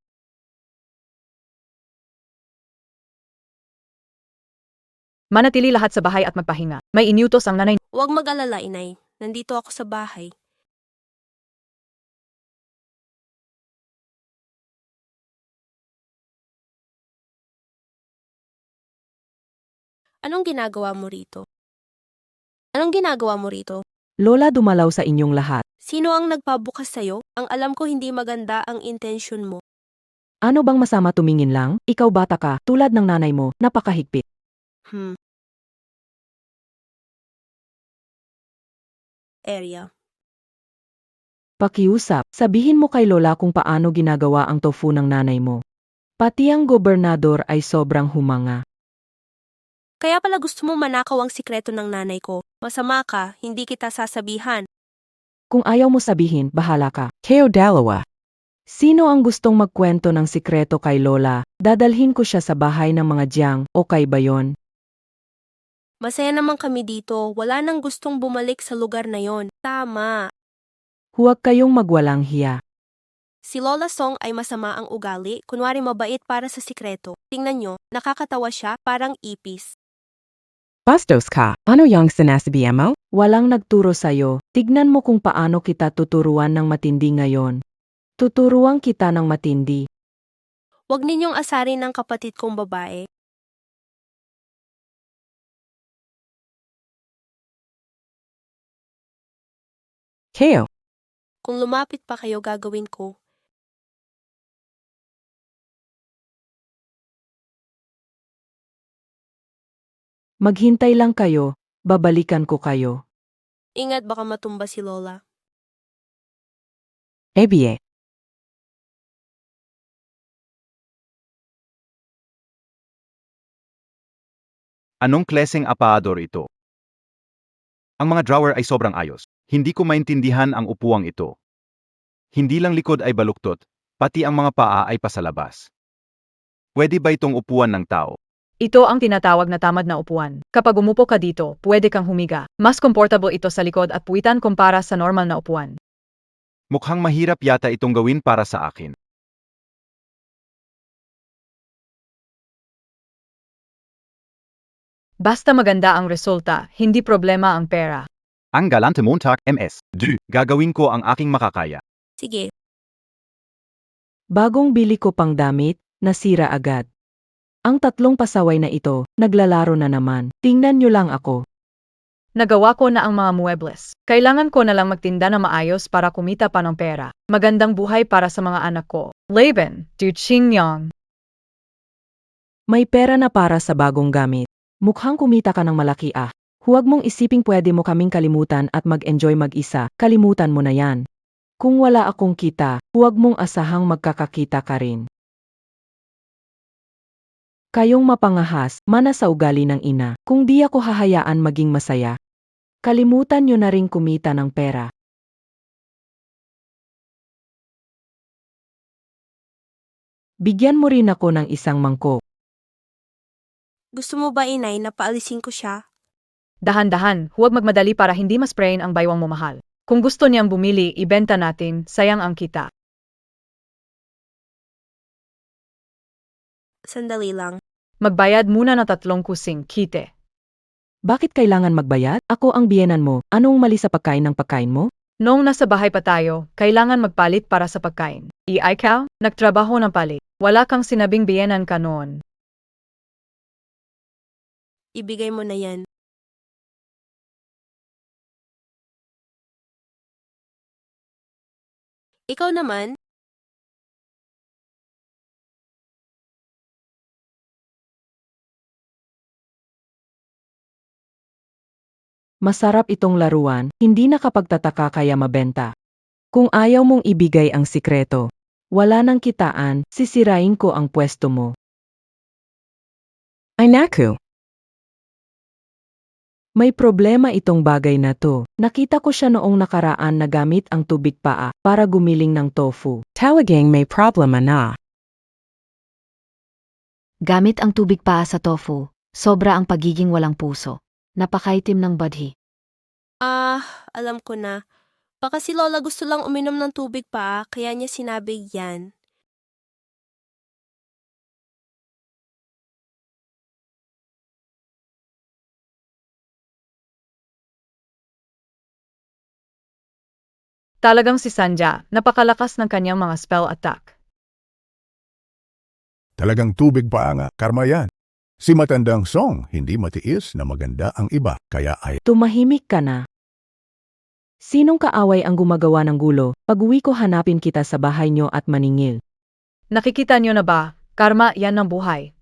Manatili lahat sa bahay at magpahinga. May iniutos ang nanay. Huwag mag-alala, Inay. Nandito ako sa bahay. Anong ginagawa mo rito? Anong ginagawa mo rito? Lola, dumalaw sa inyong lahat. Sino ang nagpabukas sa'yo? Ang alam ko hindi maganda ang intensyon mo. Ano bang masama tumingin lang? Ikaw bata ka, tulad ng nanay mo, napakahigpit. Area. Pakiusap, sabihin mo kay Lola kung paano ginagawa ang tofu ng nanay mo. Pati ang gobernador ay sobrang humanga. Kaya pala gusto mo manakaw ang sikreto ng nanay ko. Masama ka, hindi kita sasabihan. Kung ayaw mo sabihin, bahala ka. Keo dalawa. Sino ang gustong magkwento ng sikreto kay Lola? Dadalhin ko siya sa bahay ng mga Jiang o kay Bayon. Masaya naman kami dito, wala nang gustong bumalik sa lugar na yon. Tama. Huwag kayong magwalang hiya. Si Lola Song ay masama ang ugali, kunwari mabait para sa sikreto. Tingnan nyo, nakakatawa siya, parang ipis. Bastos ka. Ano yung sinasabihan mo? Walang nagturo sa'yo, tignan mo kung paano kita tuturuan ng matindi ngayon. Tuturuan kita ng matindi. Huwag ninyong asarin ng kapatid kong babae. Keo. Kung lumapit pa kayo, gagawin ko. Maghintay lang kayo, babalikan ko kayo. Ingat, baka matumba si Lola. ABA. Anong kleseng apaador ito? Ang mga drawer ay sobrang ayos. Hindi ko maintindihan ang upuang ito. Hindi lang likod ay baluktot, pati ang mga paa ay pasalabas. Pwede ba itong upuan ng tao? Ito ang tinatawag na tamad na upuan. Kapag umupo ka dito, pwede kang humiga. Mas comfortable ito sa likod at puwitan kumpara sa normal na upuan. Mukhang mahirap yata itong gawin para sa akin. Basta maganda ang resulta, hindi problema ang pera. Ang galante Montag, MS. Gagawin ko ang aking makakaya. Sige, Bagong bili ko pang damit, nasira agad. Ang 3 pasaway na ito, naglalaro na naman. Tingnan nyo lang ako. Nagawa ko na ang mga muebles. Kailangan ko na lang magtinda na maayos para kumita pa ng pera. Magandang buhay para sa mga anak ko. Laban, Du Qingyang. May pera na para sa bagong gamit. Mukhang kumita ka ng malaki ah. Huwag mong isiping pwede mo kaming kalimutan at mag-enjoy mag-isa. Kalimutan mo na yan. Kung wala akong kita, huwag mong asahang magkakakita ka rin. Kayong mapangahas, mana sa ugali ng ina. Kung di ako hahayaan maging masaya, kalimutan nyo na ring kumita ng pera. Bigyan mo rin ako ng isang mangkok. gusto mo ba inay na paalisin ko siya? Dahan-dahan, huwag magmadali para hindi masprayin ang baywang mo mahal. Kung gusto niyang bumili, ibenta natin, sayang ang kita. Sandali lang. Magbayad muna ng 3 kusing, kite. Bakit kailangan magbayad? Ako ang biyenan mo. Anong mali sa pagkain ng pagkain mo? Noong nasa bahay pa tayo, kailangan magpalit para sa pagkain. Ikaw, nagtrabaho ng palit. Wala kang sinabing biyenan ka noon. Ibigay mo na yan. Ikaw naman, Masarap itong laruan, hindi nakapagtataka kaya mabenta. Kung ayaw mong ibigay ang sikreto, wala nang kitaan, sisirain ko ang pwesto mo. Ay naku. May problema itong bagay na to. Nakita ko siya noong nakaraan na gamit ang tubig paa para gumiling ng tofu. Talagang may problema na. Gamit ang tubig paa sa tofu, sobra ang pagiging walang puso. Napakaitim ng badhi. alam ko na. Baka si Lola gusto lang uminom ng tubig pa, kaya niya sinabi yan. Talagang si Sanja, napakalakas ng kanyang mga spell attack. Talagang tubig pa nga, karma yan. Si matandang Song, hindi matiis na maganda ang iba, kaya ay Tumahimik ka na. Sinong kaaway ang gumagawa ng gulo? Pag-uwi ko hanapin kita sa bahay nyo at maningil. Nakikita niyo na ba? Karma, yan ang buhay.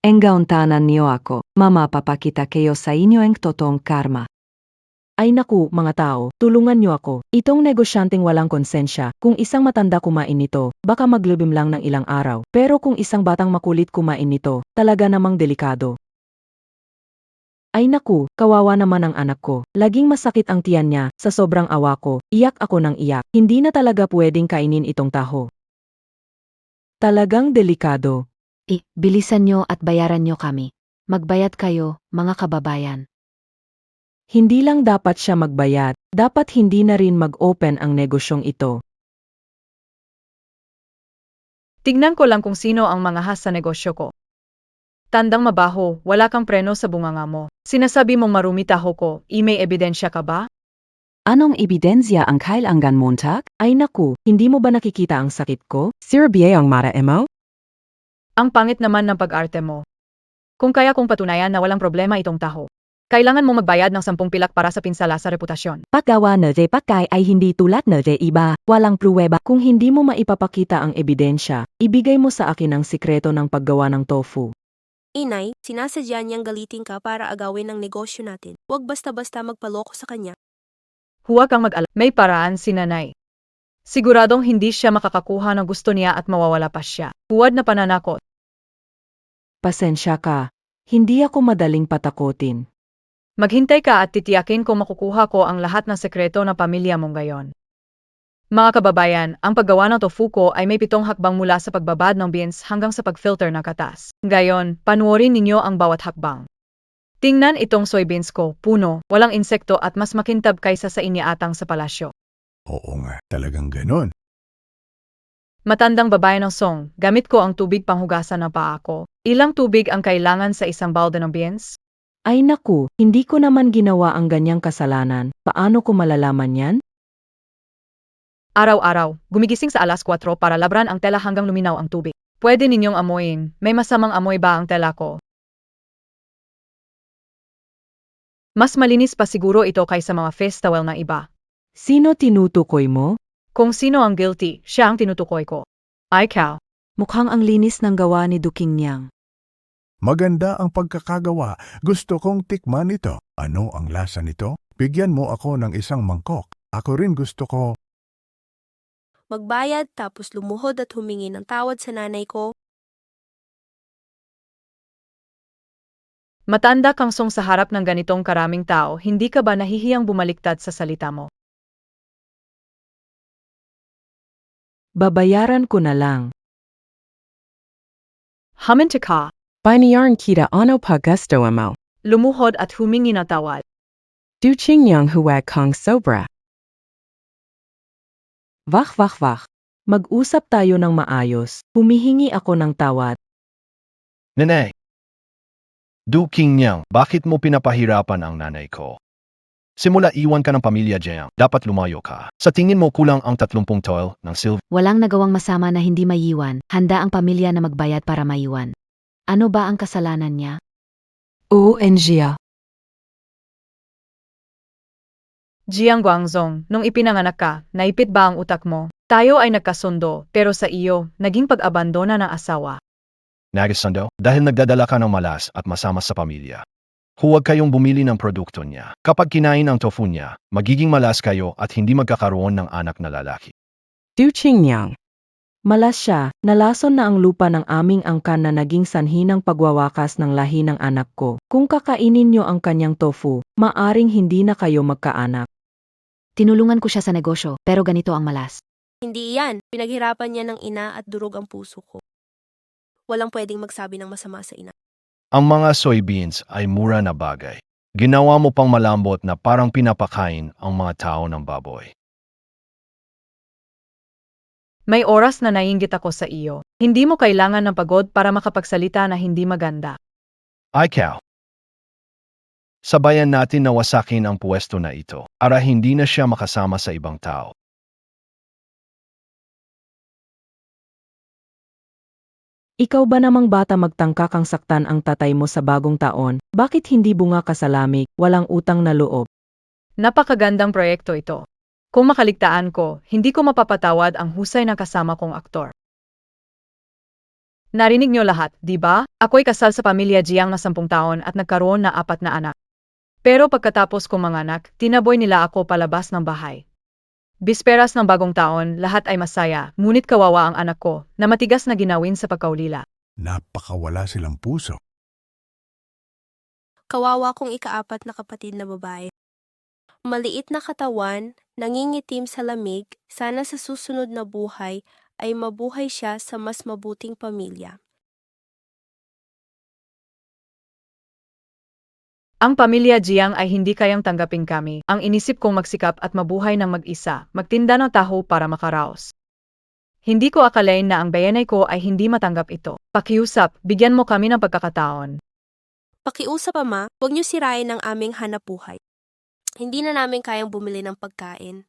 Engauntanan niyo ako, mamapapakita kayo sa inyo ang totoong karma. Ay naku, mga tao, tulungan nyo ako. Itong negosyanteng walang konsensya, kung isang matanda kumain nito, baka maglubim lang ng ilang araw. Pero kung isang batang makulit kumain nito, talaga namang delikado. Ay naku, kawawa naman ang anak ko. Laging masakit ang tiyan niya, sa sobrang awa ko, iyak ako ng iyak. Hindi na talaga pwedeng kainin itong taho. Talagang delikado. Bilisan nyo at bayaran nyo kami. Magbayad kayo, mga kababayan. Hindi lang dapat siya magbayad, dapat hindi na rin mag-open ang negosyong ito. Tignan ko lang kung sino ang mangahas sa negosyo ko. Tandang mabaho, wala kang preno sa bunganga mo. Sinasabi mong marumi taho ko, may ebidensya ka ba? Anong ebidensya ang kailangan Montag? Ay naku, hindi mo ba nakikita ang sakit ko? Sir ang mata emo? Ang pangit naman ng pag-arte mo. Kung kaya kong patunayan na walang problema itong taho, kailangan mo magbayad ng 10 pilak para sa pinsala sa reputasyon. Paggawa na pagkay ay hindi tulad na iba, walang pruweba. Kung hindi mo maipapakita ang ebidensya, ibigay mo sa akin ang sikreto ng paggawa ng tofu. Inay, sinasadya niyang galitin ka para agawin ang negosyo natin. Huwag basta-basta magpaloko sa kanya. Huwag kang mag-alala, may paraan si nanay. Siguradong hindi siya makakakuha ng gusto niya at mawawala pa siya. Huwad na pananakot. Pasensya ka, hindi ako madaling patakotin. Maghintay ka at titiyakin ko makukuha ko ang lahat ng sekreto ng pamilya mong gayon. Mga kababayan, ang paggawa ng tofu ko ay may 7 hakbang mula sa pagbabad ng beans hanggang sa pag-filter ng katas. Gayon, panuorin ninyo ang bawat hakbang. Tingnan itong soybeans ko, puno, walang insekto at mas makintab kaysa sa iniatang sa palasyo. Oo nga, talagang ganon. Matandang babae ng song, gamit ko ang tubig panghugasan ng paa ko. Ilang tubig ang kailangan sa isang balde ng beans? Ay naku, hindi ko naman ginawa ang ganyang kasalanan. Paano ko malalaman yan? Araw-araw, gumigising sa alas 4 para labran ang tela hanggang luminaw ang tubig. Pwede ninyong amuyin, may masamang amoy ba ang tela ko? Mas malinis pa siguro ito kaysa mga face towel na iba. Sino tinutukoy mo? Kung sino ang guilty, siya ang tinutukoy ko. Ay Cal, Mukhang ang linis ng gawa ni Duking Niang. Maganda ang pagkakagawa. Gusto kong tikman ito. Ano ang lasa nito? Bigyan mo ako ng isang mangkok. Ako rin gusto ko. Magbayad tapos lumuhod at humingi ng tawad sa nanay ko. matanda kang song sa harap ng ganitong karaming tao, hindi ka ba nahihiyang bumaliktad sa salita mo? Babayaran ko na lang. Haminti ka, Binayarn kita ano pa gusto mo. lumuhod at humingi ng tawad. Duching yang huwag kang sobra. Vah. Mag-usap tayo ng maayos. Humihingi ako ng tawad. Nene. Du King Niang, bakit mo pinapahirapan ang nanay ko? Simula iwan ka ng pamilya Jiang, dapat lumayo ka. Sa tingin mo kulang ang 30 toil ng silver. Walang nagawang masama na hindi maiwan. Handa ang pamilya na magbayad para maiwan. Ano ba ang kasalanan niya? ONG. Jiang Guangzong, nung ipinanganak ka, naipit ba ang utak mo? Tayo ay nagkasundo, pero sa iyo, naging pag-abandona ng asawa. Nagasundo, dahil nagdadala ka ng malas at masama sa pamilya. Huwag kayong bumili ng produkto niya. Kapag kinain ang tofu niya, magiging malas kayo at hindi magkakaroon ng anak na lalaki. Duching yang. Malas siya, nalason na ang lupa ng aming angkan na naging sanhi ng pagwawakas ng lahi ng anak ko. Kung kakainin niyo ang kanyang tofu, maaring hindi na kayo magkaanak. Tinulungan ko siya sa negosyo, pero ganito ang malas. Hindi iyan. Pinaghirapan niya ng ina at durog ang puso ko. Walang pwedeng magsabi ng masama sa ina. Ang mga soybeans ay mura na bagay. Ginawa mo pang malambot na parang pinapakain ang mga tao ng baboy. May oras na naiinggit ako sa iyo. Hindi mo kailangan ng pagod para makapagsalita na hindi maganda. Ay Cal. Sabayan natin na wasakin ang pwesto na ito, para hindi na siya makasama sa ibang tao. Ikaw ba namang bata magtangka kang saktan ang tatay mo sa bagong taon? Bakit hindi bunga ka sa lamig, walang utang na loob? Napakagandang proyekto ito. Kung makaligtaan ko, hindi ko mapapatawad ang husay ng kasama kong aktor. Narinig niyo lahat, di ba? Ako'y kasal sa pamilya Jiang na 10 taon at nagkaroon na 4 na anak. Pero pagkatapos kong manganak, tinaboy nila ako palabas ng bahay. Bisperas ng bagong taon, lahat ay masaya, ngunit kawawa ang anak ko, na matigas na ginawin sa pagkaulila. Napakawala silang puso. Kawawa kong ika-4 na kapatid na babae. Maliit na katawan, nangingitim sa lamig, sana sa susunod na buhay ay mabuhay siya sa mas mabuting pamilya. Ang pamilya Jiang ay hindi kayang tanggapin kami. Ang inisip kong magsikap at mabuhay ng mag-isa, magtinda ng taho para makaraos. Hindi ko akalain na ang bayanay ko ay hindi matanggap ito. Pakiusap, bigyan mo kami ng pagkakataon. Pakiusap ama, huwag niyo sirain ang aming hanapbuhay. Hindi na namin kayang bumili ng pagkain.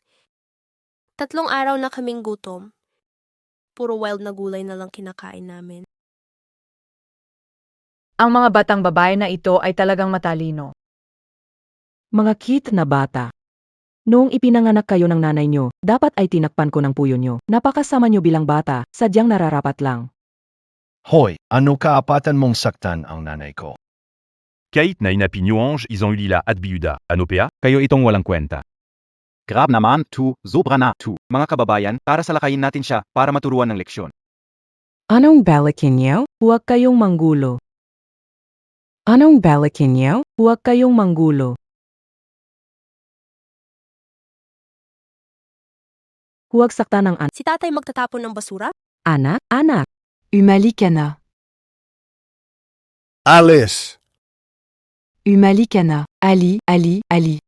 3 araw na kaming gutom. Puro wild na gulay na lang kinakain namin. Ang mga batang babae na ito ay talagang matalino. Mga cute na bata. Noong ipinanganak kayo ng nanay nyo, dapat ay tinakpan ko ng puyo nyo. Napakasama nyo bilang bata, sadyang nararapat lang. Hoy, ano kaapatan mong saktan ang nanay ko? Kate na inapi nuange isang ulila at biuda, anopea? Kayo itong walang kwenta. Grab naman, sobra na, Mga kababayan, para salakayin natin siya para maturuan ng leksyon. Anong balikin niyo? Huwag kayong manggulo. Anong balikin niyo? Huwag kayong manggulo. Huwag saktan ng Si tatay magtatapon ng basura? anak, anak. Umali ka na. Alis! Umali ka na. Ali, Ali, Ali.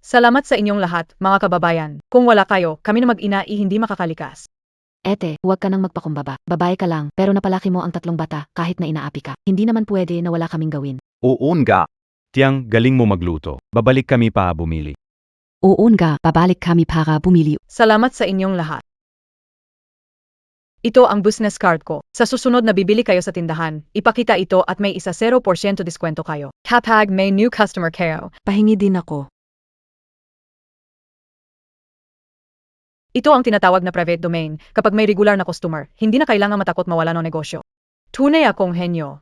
Salamat sa inyong lahat, mga kababayan. Kung wala kayo, kami na mag-ina ay hindi makakalikas. Ete, huwag ka nang magpakumbaba. Babae ka lang, pero napalaki mo ang 3 bata kahit na inaapi ka. Hindi naman pwede na wala kaming gawin. Oo nga. Tiyang, galing mo magluto. Babalik kami pa bumili. Oo nga, babalik kami para bumili. Salamat sa inyong lahat. Ito ang business card ko. Sa susunod na bibili kayo sa tindahan, ipakita ito at may isa 0% diskwento kayo. Kapag may new customer kayo, Pahingi din ako. ito ang tinatawag na private domain. Kapag may regular na customer, hindi na kailangan matakot mawala ng negosyo. Tunay akong henyo.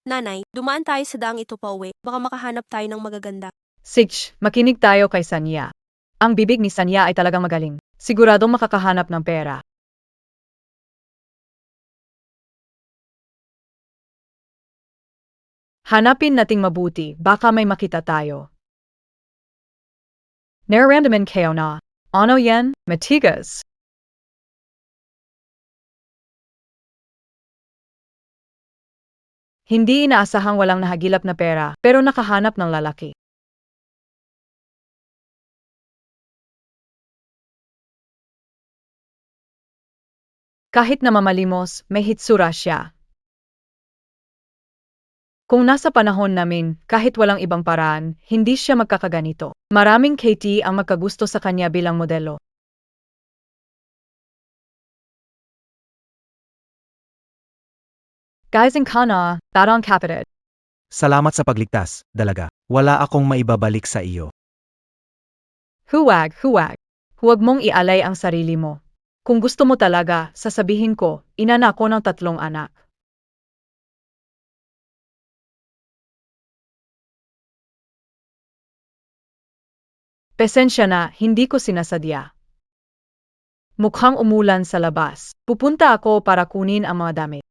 Nanay, dumaan tayo sa daang ito pa uwi. Baka makahanap tayo ng magaganda. Sitch, makinig tayo kay Sanya. Ang bibig ni Sanya ay talagang magaling. Siguradong makakahanap ng pera. Hanapin nating mabuti, baka may makita tayo. Nararamdaman kayo na, ano yan, matigas. Hindi inaasahang walang nahagilap na pera, pero nakahanap ng lalaki. Kahit na mamalimos, may hitsura siya. Kung nasa panahon namin, kahit walang ibang paraan, hindi siya magkakaganito. Maraming KT ang magkagusto sa kanya bilang modelo. Guys and kana, tarang kapatid. Salamat sa pagligtas, dalaga. Wala akong maibabalik sa iyo. Huwag, huwag. Huwag mong ialay ang sarili mo. Kung gusto mo talaga, sasabihin ko, ina na ako ng 3 anak. Pasensya na, hindi ko sinasadya. Mukhang umulan sa labas. Pupunta ako para kunin ang mga damit.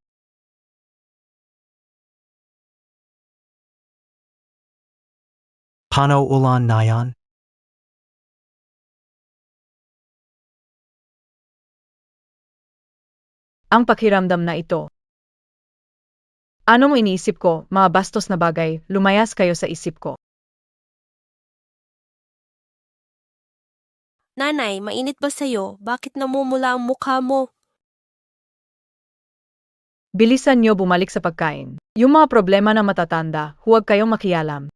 Paano ulan na yan? Ang pakiramdam na ito. Anong iniisip ko, mga bastos na bagay, lumayas kayo sa isip ko. Nanay, mainit ba sa'yo? Bakit namumula ang mukha mo? Bilisan nyo bumalik sa pagkain. Yung mga problema na matatanda, huwag kayong makialam.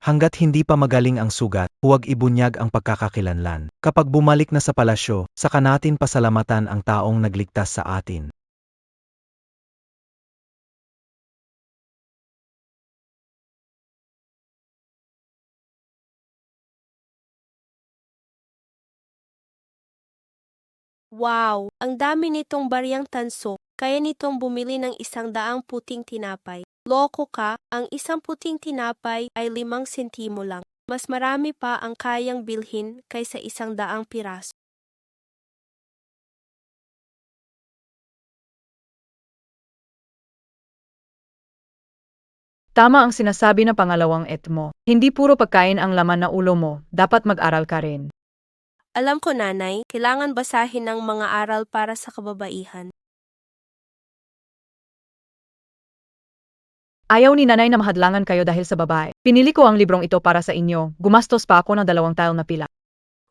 Hanggat hindi pa magaling ang sugat, huwag ibunyag ang pagkakakilanlan. Kapag bumalik na sa palasyo, saka natin pasalamatan ang taong nagligtas sa atin. Wow, ang dami nitong bariyang tanso. Kaya nitong bumili ng 100 puting tinapay. Loko ka, ang 1 puting tinapay ay 5 sentimo lang. Mas marami pa ang kayang bilhin kaysa 100 piraso. Tama ang sinasabi na pangalawang et mo. Hindi puro pagkain ang laman na ulo mo, dapat mag-aral ka rin. Alam ko nanay, kailangan basahin ng mga aral para sa kababaihan. Ayaw ni nanay na mahadlangan kayo dahil sa babae. Pinili ko ang librong ito para sa inyo, gumastos pa ako ng 2 tile na pila.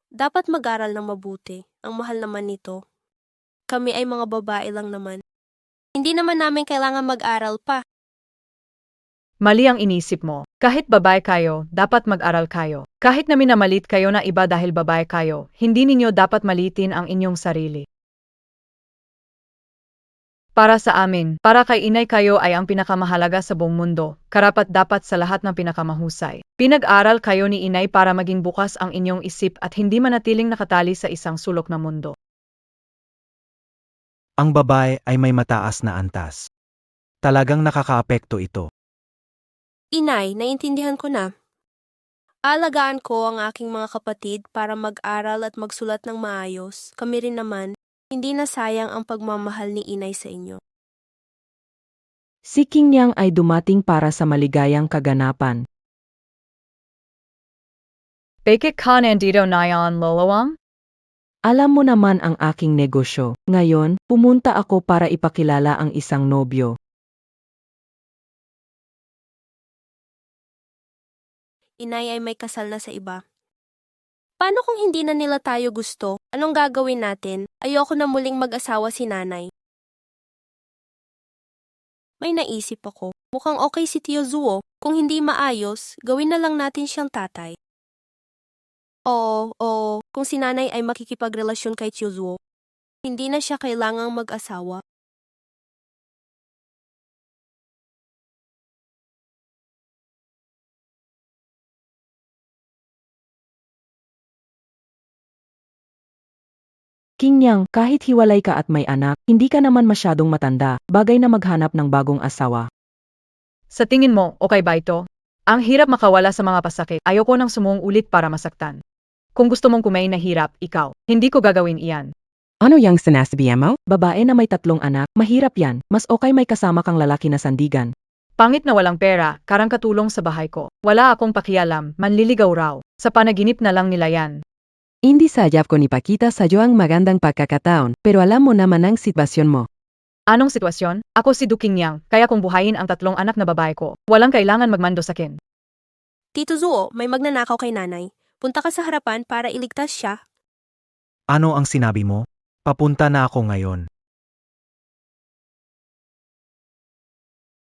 Dapat mag-aral ng mabuti. Ang mahal naman nito. Kami ay mga babae lang naman. Hindi naman namin kailangan mag-aral pa. Mali ang inisip mo. Kahit babae kayo, dapat mag-aral kayo. Kahit na minamalit kayo na iba dahil babae kayo, hindi ninyo dapat malitin ang inyong sarili. Para sa amin, para kay inay kayo ay ang pinakamahalaga sa buong mundo, karapat-dapat sa lahat ng pinakamahusay. Pinag-aral kayo ni inay para maging bukas ang inyong isip at hindi manatiling nakatali sa isang sulok na mundo. Ang babae ay may mataas na antas. Talagang nakakaapekto ito. Inay, naiintindihan ko na. Alagaan ko ang aking mga kapatid para mag-aral at magsulat ng maayos. Kami rin naman, hindi na sayang ang pagmamahal ni Inay sa inyo. Si King Yang ay dumating para sa maligayang kaganapan. Bakit ka nandito ngayon, Lolawang? Alam mo naman ang aking negosyo. Ngayon, pumunta ako para ipakilala ang isang nobyo. Inay ay may kasal na sa iba. Paano kung hindi na nila tayo gusto? Anong gagawin natin? Ayoko na muling mag-asawa si nanay. May naisip ako. Mukhang okay si Tio Zuo. Kung hindi maayos, gawin na lang natin siyang tatay. Oo, kung si nanay ay makikipagrelasyon kay Tio Zuo, hindi na siya kailangang mag-asawa. King Yang, kahit hiwalay ka at may anak, hindi ka naman masyadong matanda, bagay na maghanap ng bagong asawa. Sa tingin mo, okay ba ito? Ang hirap makawala sa mga pasakit. Ayoko nang sumuong ulit para masaktan. Kung gusto mong kumain na hirap, ikaw. Hindi ko gagawin iyan. Ano yang sinasabihan mo? Babae na may 3 anak, mahirap yan. Mas okay may kasama kang lalaki na sandigan. Pangit na walang pera, karang katulong sa bahay ko. Wala akong pakialam, manliligaw raw. Sa panaginip na lang nila yan. Hindi sayap ko ni Pakita sa iyo ang magandang pagkakataon, pero alam mo naman ang sitwasyon mo. Anong sitwasyon? Ako si Duking Yang, kaya kung buhayin ang 3 anak na babae ko, walang kailangan magmando sa akin. Tito Zuo, may magnanakaw kay nanay. Punta ka sa harapan para iligtas siya. Ano ang sinabi mo? Papunta na ako ngayon.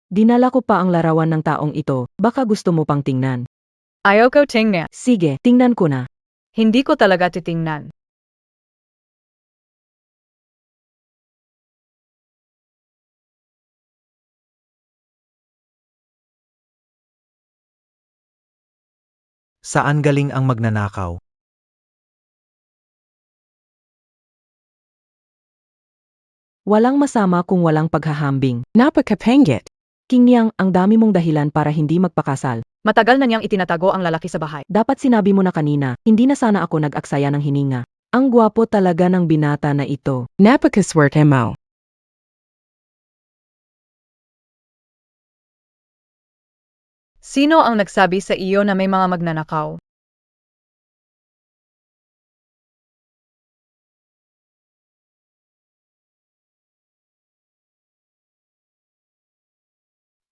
Dinala ko pa ang larawan ng taong ito, baka gusto mo pang tingnan. Ayoko tingnan. Sige, tingnan ko na. Hindi ko talaga titingnan. Saan galing ang magnanakaw? Walang masama kung walang paghahambing. Napakapangit. King Yang, ang dami mong dahilan para hindi magpakasal. Matagal na niyang itinatago ang lalaki sa bahay. Dapat sinabi mo na kanina, hindi na sana ako nag-aksaya ng hininga. Ang gwapo talaga ng binata na ito. Napakaswerte mo. Sino ang nagsabi sa iyo na may mga magnanakaw?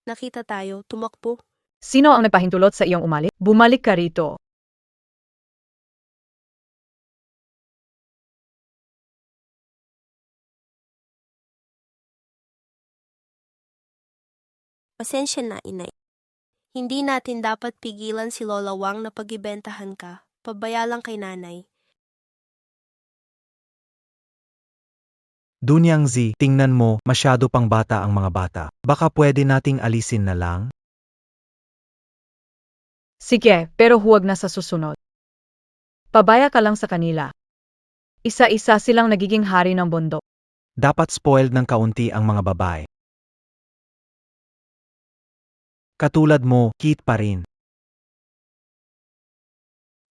Nakita tayo, tumakbo. Sino ang nagpahintulot sa iyong umalik? Bumalik ka rito. Pasensya na, Inay. Hindi natin dapat pigilan si Lola Wang na pag-ibentahan ka. Pabaya lang kay nanay. Dunyang Z, tingnan mo, masyado pang bata ang mga bata. Baka pwede nating alisin na lang? Sige, pero huwag na sa susunod. Pabaya ka lang sa kanila. Isa-isa silang nagiging hari ng bundok. Dapat spoiled ng kaunti ang mga babae. Katulad mo, cute pa rin.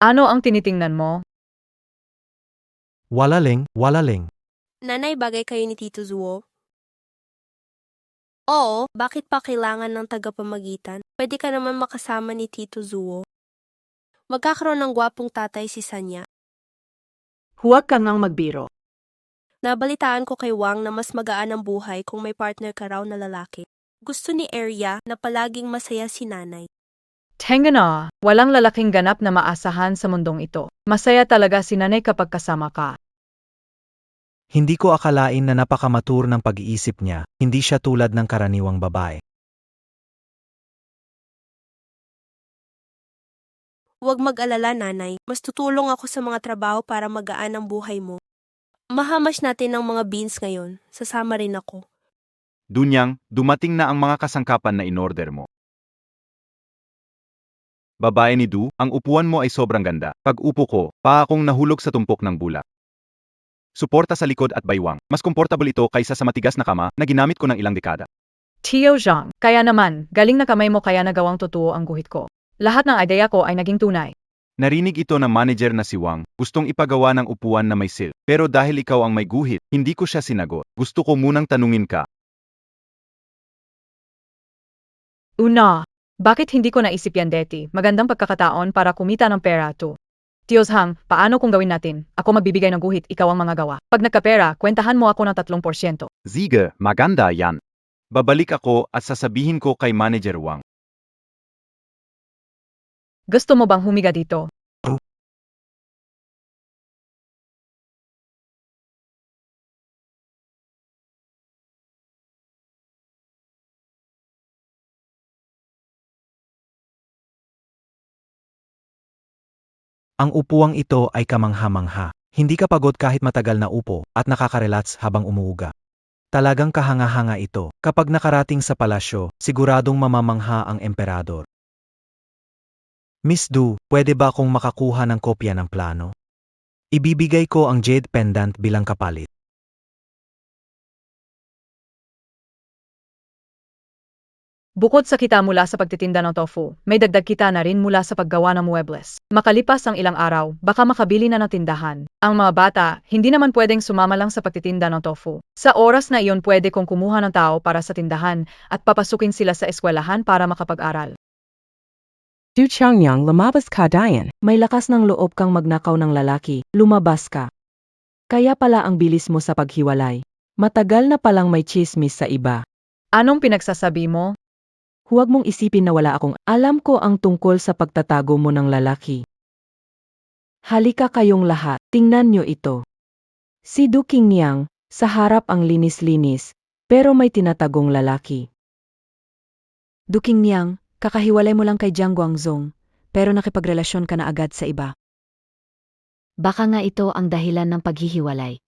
Ano ang tinitingnan mo? Walaling. Nanay, bagay kayo ni Tito Zuo? Oo, bakit pa kailangan ng tagapamagitan? Pwede ka naman makasama ni Tito Zuo. Magkakaroon ng gwapong tatay si Sanya. Huwag kang ngang magbiro. Nabalitaan ko kay Wang na mas magaan ang buhay kung may partner ka raw na lalaki. Gusto ni Arya na palaging masaya si nanay. Tenga na, walang lalaking ganap na maasahan sa mundong ito. Masaya talaga si nanay kapag kasama ka. Hindi ko akalain na napakamatur ng pag-iisip niya, hindi siya tulad ng karaniwang babae. Huwag mag-alala, nanay. Mas tutulong ako sa mga trabaho para magaan ang buhay mo. Mahamas natin ng mga beans ngayon. Sasama rin ako. Dunyang, dumating na ang mga kasangkapan na inorder mo. Babae ni Du, ang upuan mo ay sobrang ganda. Pag upo ko, pa akong nahulog sa tumpok ng bulak. Suporta sa likod at baywang. Mas komportable ito kaysa sa matigas na kama na ginamit ko ng ilang dekada. Tio Zhang, kaya naman, galing na kamay mo kaya nagawang totoo ang guhit ko. Lahat ng ideya ko ay naging tunay. Narinig ito ng manager na si Wang, gustong ipagawa ng upuan na may sil. Pero dahil ikaw ang may guhit, hindi ko siya sinagot. Gusto ko munang tanungin ka. Una, bakit hindi ko naisip yan, Deti? Magandang pagkakataon para kumita ng pera to. Tio Zhang, paano kung gawin natin? Ako magbibigay ng guhit, ikaw ang mga gawa. Pag nagkapera, kwentahan mo ako ng 3%. Sige, maganda yan. Babalik ako at sasabihin ko kay Manager Wang. Gusto mo bang humiga dito? Ang upuang ito ay kamangha-mangha. Hindi ka pagod kahit matagal na upo at nakaka-relax habang umuuga. Talagang kahanga-hanga ito. Kapag nakarating sa palasyo, siguradong mamamangha ang emperador. Miss Du, pwede ba akong makakuha ng kopya ng plano? Ibibigay ko ang jade pendant bilang kapalit. Bukod sa kita mula sa pagtitinda ng tofu, may dagdag kita na rin mula sa paggawa ng muebles. Makalipas ang ilang araw, baka makabili na ng tindahan. Ang mga bata, hindi naman pwedeng sumama lang sa pagtitinda ng tofu. Sa oras na iyon pwede kong kumuha ng tao para sa tindahan at papasukin sila sa eskwelahan para makapag-aral. Du Changyang, lumabas ka Dayan. May lakas ng loob kang magnakaw ng lalaki, lumabas ka. Kaya pala ang bilis mo sa paghiwalay. Matagal na palang may chismis sa iba. Anong pinagsasabi mo? Huwag mong isipin na wala akong alam ko ang tungkol sa pagtatago mo ng lalaki. Halika kayong lahat, tingnan nyo ito. Si Du Qingyang, sa harap ang linis-linis, pero may tinatagong lalaki. Du Qingyang, kakahiwalay mo lang kay Jiang Guangzong, pero nakipagrelasyon ka na agad sa iba. Baka nga ito ang dahilan ng paghihiwalay.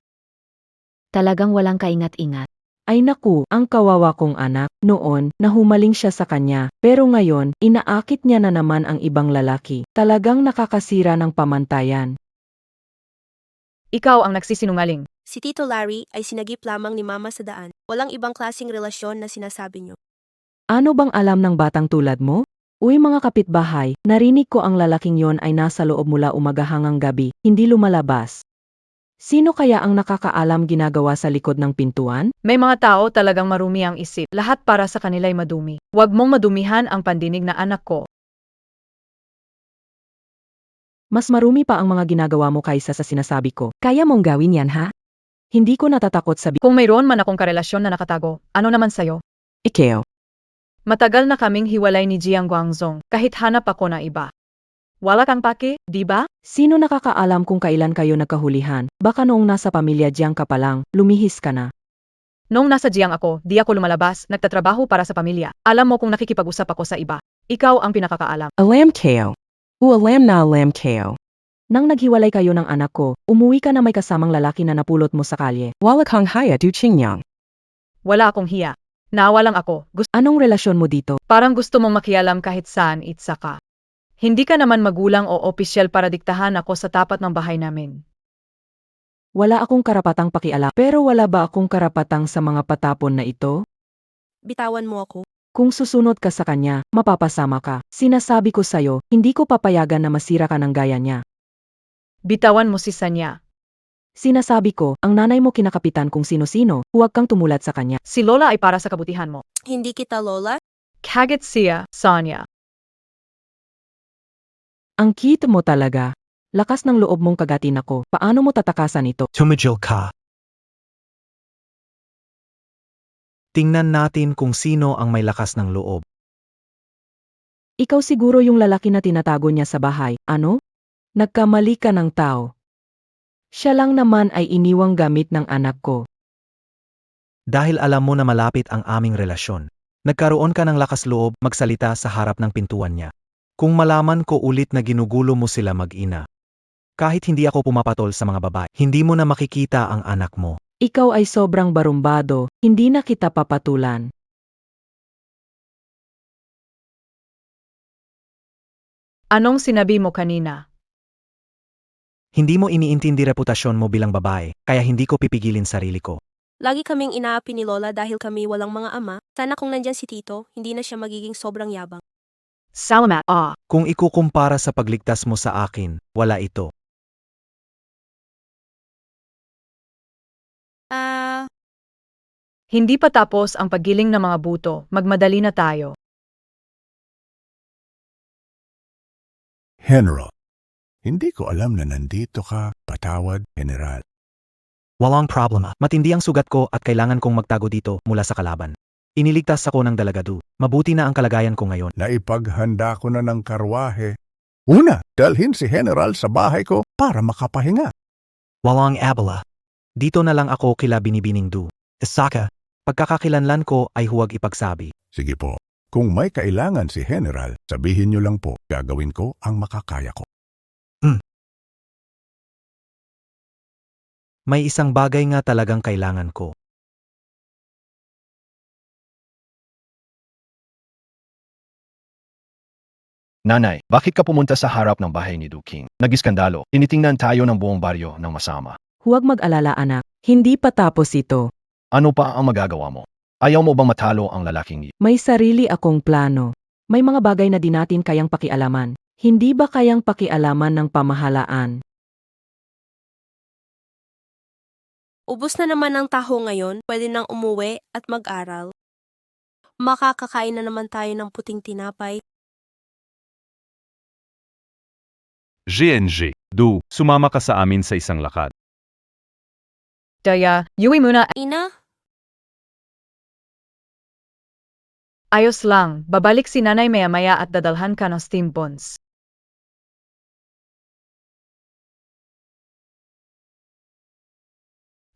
Talagang walang kaingat-ingat. Ay naku, ang kawawa kong anak, noon, nahumaling siya sa kanya, pero ngayon, inaakit niya na naman ang ibang lalaki. Talagang nakakasira ng pamantayan. Ikaw ang nagsisinungaling. Si Tito Larry ay sinagip lamang ni Mama sa daan. Walang ibang klaseng relasyon na sinasabi niyo. Ano bang alam ng batang tulad mo? Uy mga kapitbahay, narinig ko ang lalaking yon ay nasa loob mula umaga hanggang gabi, hindi lumalabas. Sino kaya ang nakakaalam ginagawa sa likod ng pintuan? May mga tao talagang marumi ang isip. Lahat para sa kanila'y madumi. Huwag mong madumihan ang pandinig na anak ko. Mas marumi pa ang mga ginagawa mo kaysa sa sinasabi ko. Kaya mong gawin yan ha? Hindi ko natatakot sabi. Kung mayroon man akong karelasyon na nakatago, ano naman sayo? Ikaw. Matagal na kaming hiwalay ni Jiang Guangzong, kahit hanap ako na iba. Wala kang pake, di ba? Sino nakakaalam kung kailan kayo nagkahulihan? Baka noong nasa pamilya Jiang ka pa lang, lumihis ka na. Noong nasa Jiang ako, di ako lumalabas, nagtatrabaho para sa pamilya. Alam mo kung nakikipag-usap ako sa iba. Ikaw ang pinakakaalam. Alam kayo. Alam na alam kayo. Nang naghiwalay kayo ng anak ko, umuwi ka na may kasamang lalaki na napulot mo sa kalye. Wala kang haya, Du Qingyang. Wala akong hiya. Naawa lang ako. Anong relasyon mo dito? Parang gusto mong makialam kahit saan itsa ka. Hindi ka naman magulang o opisyal para diktahan ako sa tapat ng bahay namin. Wala akong karapatang pakialam, pero wala ba akong karapatang sa mga patapon na ito? Bitawan mo ako. Kung susunod ka sa kanya, mapapasama ka. Sinasabi ko sa'yo, hindi ko papayagan na masira ka ng gaya niya. Bitawan mo si Sanya. Sinasabi ko, ang nanay mo kinakapitan kung sino-sino, huwag kang tumulad sa kanya. Si Lola ay para sa kabutihan mo. Hindi kita lola? Kagat siya, Sanya. Ang cute mo talaga. Lakas ng loob mong kagatin ako. Paano mo tatakasan ito? Tumigil ka. Tingnan natin kung sino ang may lakas ng loob. Ikaw siguro yung lalaki na tinatago niya sa bahay, ano? Nagkamali ka ng tao. Siya lang naman ay iniwang gamit ng anak ko. Dahil alam mo na malapit ang aming relasyon, nagkaroon ka ng lakas loob magsalita sa harap ng pintuan niya. Kung malaman ko ulit na ginugulo mo sila mag-ina. Kahit hindi ako pumapatol sa mga babae, hindi mo na makikita ang anak mo. Ikaw ay sobrang barumbado, hindi na kita papatulan. Anong sinabi mo kanina? Hindi mo iniintindi reputasyon mo bilang babae, kaya hindi ko pipigilin sarili ko. Lagi kaming inaapi ni Lola dahil kami walang mga ama. Sana kung nandyan si Tito, hindi na siya magiging sobrang yabang. Salamat. Kung ikukumpara sa pagligtas mo sa akin, wala ito. Hindi pa tapos ang paggiling ng mga buto, magmadali na tayo. General, hindi ko alam na nandito ka. Patawad, General. Walang problema. Matindi ang sugat ko at kailangan kong magtago dito mula sa kalaban. Iniligtas ako ng dalagadu. Mabuti na ang kalagayan ko ngayon. Naipaghanda ko na ng karwahe. Una, dalhin si General sa bahay ko para makapahinga. Walang abala. Dito na lang ako kila Binibining Du. Isaka, pagkakakilanlan ko ay huwag ipagsabi. Sige po, kung may kailangan si General, sabihin niyo lang po, gagawin ko ang makakaya ko. May isang bagay nga talagang kailangan ko. Nanay, bakit ka pumunta sa harap ng bahay ni Duking? Nag-iskandalo. Tinitingnan tayo ng buong baryo ng masama. Huwag mag-alala anak, hindi pa tapos ito. Ano pa ang magagawa mo? Ayaw mo bang matalo ang lalaking May sarili akong plano. May mga bagay na di natin kayang pakialaman. Hindi ba kayang pakialaman ng pamahalaan? Ubus na naman ang taho ngayon, pwede nang umuwi at mag-aral. Makakakain na naman tayo ng puting tinapay. GNG. Du, sumama ka sa amin sa isang lakad. Daya, Yui muna. Ina? Ayos lang, babalik si nanay maya-maya at dadalhan ka ng steam buns.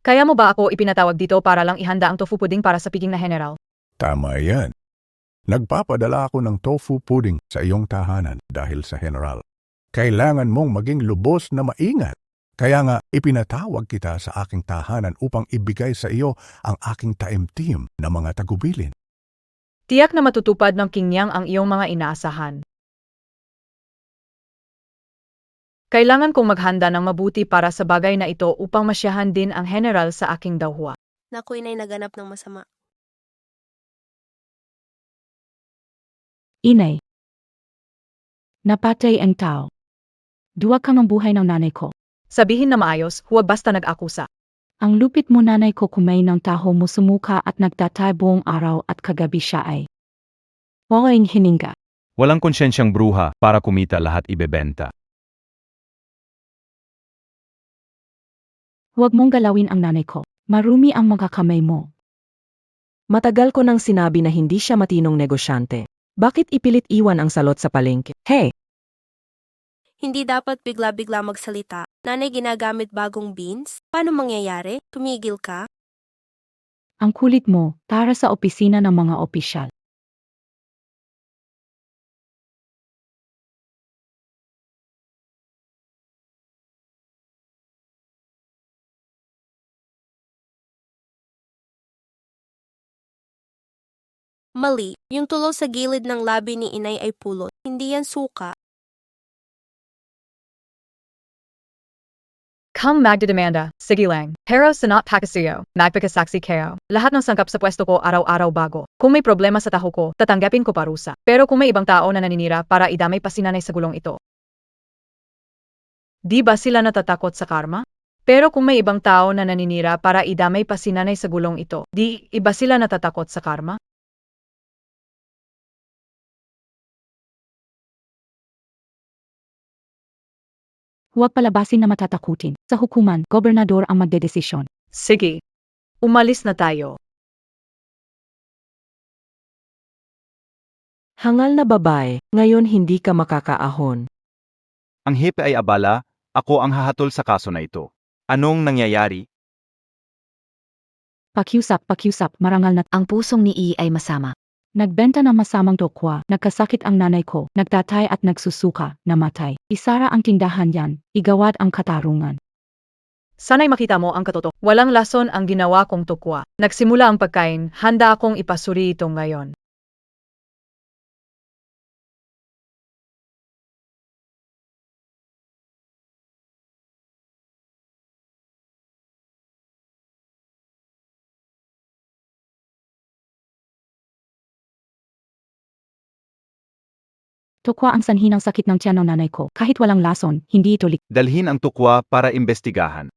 Kaya mo ba ako ipinatawag dito para lang ihanda ang tofu pudding para sa piging na general? Tama yan. Nagpapadala ako ng tofu pudding sa iyong tahanan dahil sa General. Kailangan mong maging lubos na maingat. Kaya nga, ipinatawag kita sa aking tahanan upang ibigay sa iyo ang aking taimtim na mga tagubilin. Tiyak na matutupad ng Kingyang ang iyong mga inaasahan. Kailangan kong maghanda ng mabuti para sa bagay na ito upang masyahan din ang general sa aking dawhwa. Naku, inay naganap ng masama. Inay. Napatay ang tao. Duwag ka ng buhay ng nanay ko. Sabihin na maayos, huwag basta nag-akusa. Ang lupit mo nanay ko kumain ng taho mo sumuka at nagtatay buong araw at kagabi siya ay. Walang hininga. Walang konsyensyang bruha para kumita lahat ibebenta. Huwag mong galawin ang nanay ko. Marumi ang mga kamay mo. Matagal ko nang sinabi na hindi siya matinong negosyante. Bakit ipilit iwan ang salot sa palengke? Hey! Hindi dapat bigla-bigla magsalita. Nanay, ginagamit bagong beans? Paano mangyayari? Tumigil ka? Ang kulit mo, tara sa opisina ng mga opisyal. Mali, yung tulo sa gilid ng labi ni inay ay pulot. Hindi yan suka. Kung magdedemanda, sige lang. Pero sa not pakasiyo, magpakasaksi kayo. Lahat ng sangkap sa pwesto ko araw-araw bago. Kung may problema sa taho ko, tatanggapin ko parusa. Pero kung may ibang tao na naninira para idamay pa si nanay sa gulong ito. Di ba sila natatakot sa karma? Pero kung may ibang tao na naninira para idamay pa si nanay sa gulong ito, di iba sila natatakot sa karma? Huwag palabasin na matatakutin. Sa hukuman, gobernador ang magdedesisyon. Sige. Umalis na tayo. Hangal na babae, ngayon hindi ka makakaahon. Ang hepe ay abala, ako ang hahatol sa kaso na ito. Anong nangyayari? Pakiusap, marangal na. Ang pusong ni I ay masama. Nagbenta ng masamang tokwa, nagkasakit ang nanay ko, nagtatay at nagsusuka, namatay. Isara ang tindahan yan, igawad ang katarungan. Sana'y makita mo ang katotohanan. Walang lason ang ginawa kong tukwa. Nagsimula ang pagkain, handa akong ipasuri ito ngayon. Tokwa ang sanhi ng sakit ng tiyan ng nanay ko. Kahit walang lason, hindi ito Dalhin ang tukwa para imbestigahan.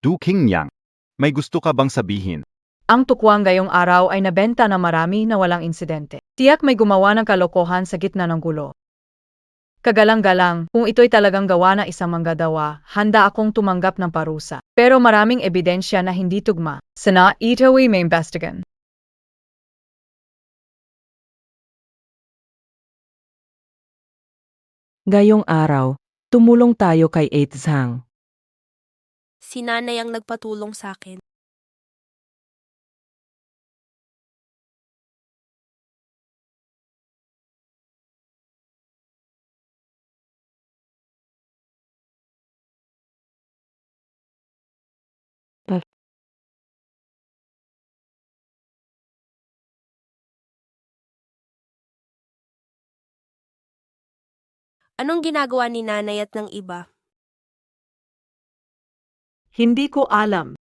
Du Qingyang, may gusto ka bang sabihin? Ang tukwang gayong araw ay nabenta na marami na walang insidente. Tiyak may gumawa ng kalokohan sa gitna ng gulo. Kagalang-galang, kung ito'y talagang gawa na isang manggagawa, handa akong tumanggap ng parusa. Pero maraming ebidensya na hindi tugma. Sana ito'y may imbestigan. Gayong araw, tumulong tayo kay Eitzhang. Si nanay ang nagpatulong sa akin. Anong ginagawa ni nanay at ng iba? Hindi ko alam.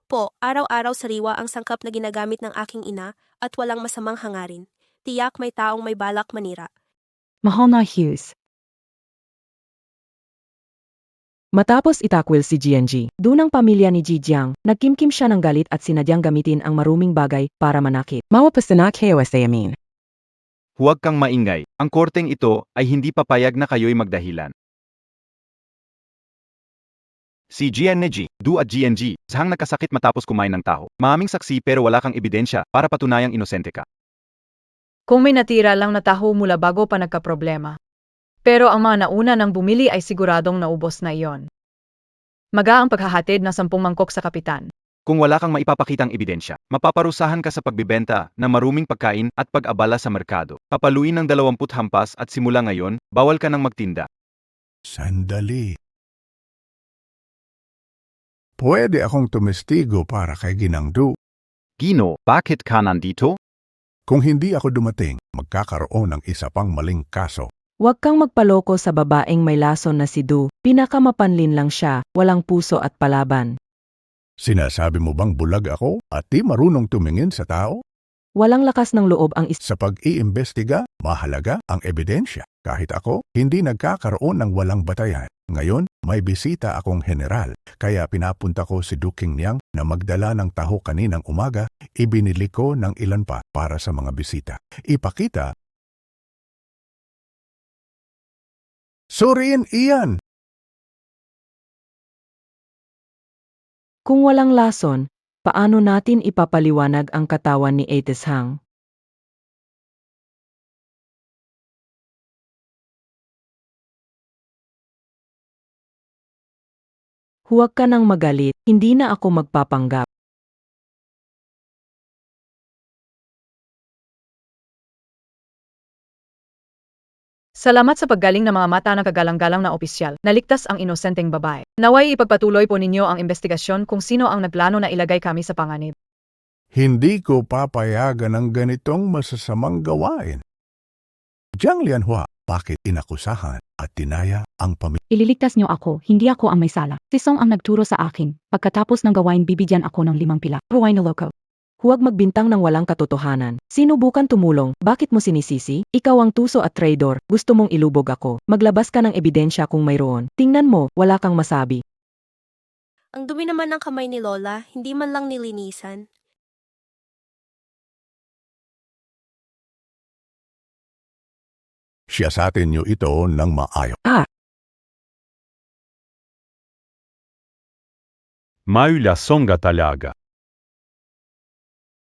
Po, araw-araw sariwa ang sangkap na ginagamit ng aking ina at walang masamang hangarin. Tiyak may taong may balak manira. Mahal na Hughes. Matapos itakwil si GNG, dunang pamilya ni Jijiang, nagkimkim siya ng galit at sinadyang gamitin ang maruming bagay para manakit. Mawapasanak kayo sa amin. Huwag kang maingay. Ang korteng ito ay hindi papayag na kayo'y magdahilan. Si GNG, Du at GNG, sahang nagkasakit matapos kumain ng taho. Maaming saksi pero wala kang ebidensya para patunayang inosente ka. Kung may natira lang na taho mula bago pa nagkaproblema. Pero ang mga nauna nang bumili ay siguradong naubos na iyon. Maga ang paghahatid ng 10 mangkok sa kapitan. Kung wala kang maipapakitang ebidensya, mapaparusahan ka sa pagbibenta ng maruming pagkain at pag-abala sa merkado. Papaluin ng 20 hampas at simula ngayon, bawal ka nang magtinda. Sandali. Pwede akong tumestigo para kay Ginang Du. Gino, bakit ka nandito? Kung hindi ako dumating, magkakaroon ng isa pang maling kaso. Huwag kang magpaloko sa babaeng may lason na si Du, pinakamapanlin lang siya, walang puso at palaban. Sinasabi mo bang bulag ako at di marunong tumingin sa tao? Walang lakas ng loob ang Sa pag-iimbestiga, mahalaga ang ebidensya. Kahit ako, hindi nagkakaroon ng walang batayan. Ngayon, may bisita akong general, kaya pinapunta ko si Du Qingyang na magdala ng taho kaninang umaga, ibinili ko ng ilan pa para sa mga bisita. Ipakita. Suriin iyan! Kung walang lason, paano natin ipapaliwanag ang katawan ni Eitzhang? Huwag ka nang magalit, hindi na ako magpapanggap. Salamat sa paggaling ng mga mata ng kagalang-galang na opisyal. Naligtas ang inosenteng babae. Naway ipagpatuloy po ninyo ang investigasyon kung sino ang nagplano na ilagay kami sa panganib. Hindi ko papayagan ng ganitong masasamang gawain. Jiang Lianhua, bakit inakusahan at tinaya ang pamilya? Ililigtas niyo ako, hindi ako ang may sala. Si Song ang nagturo sa akin. Pagkatapos ng gawain bibigyan ako ng 5 pila. Ruway na loko. Huwag magbintang ng walang katotohanan. Sinubukan tumulong, bakit mo sinisisi? Ikaw ang tuso at traidor, gusto mong ilubog ako. Maglabas ka ng ebidensya kung mayroon. Tingnan mo, wala kang masabi. Ang dumi naman ng kamay ni Lola, hindi man lang nilinisan. Siyasatin niyo ito ng maayos. Maula songa talaga.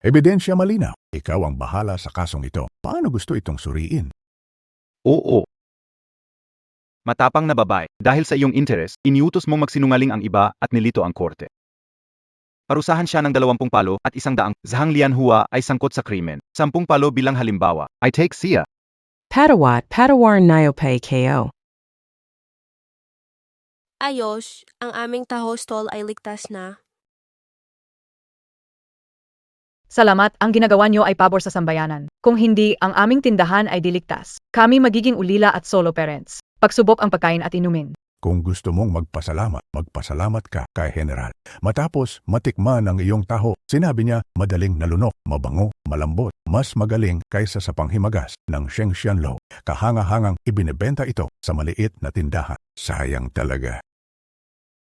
Ebidensya malinaw. Ikaw ang bahala sa kasong ito. Paano gusto itong suriin? Oo. Matapang na babae, dahil sa iyong interes, iniutos mong magsinungaling ang iba at nilito ang korte. Parusahan siya ng 20 palo at 100. Zhang Lianhua ay sangkot sa krimen. 10 palo bilang halimbawa. I take siya. Patawar Niopay KO. Ayos, ang aming taho stall ay ligtas na. Salamat, ang ginagawa niyo ay pabor sa sambayanan. Kung hindi, ang aming tindahan ay diligtas. Kami magiging ulila at solo parents. Pagsubok ang pagkain at inumin. Kung gusto mong magpasalamat ka kay General. Matapos matikman ang iyong taho, sinabi niya madaling nalunok, mabango, malambot, mas magaling kaysa sa panghimagas ng Shengxianlo. Kahanga-hangang ibinebenta ito sa maliit na tindahan. Sayang talaga.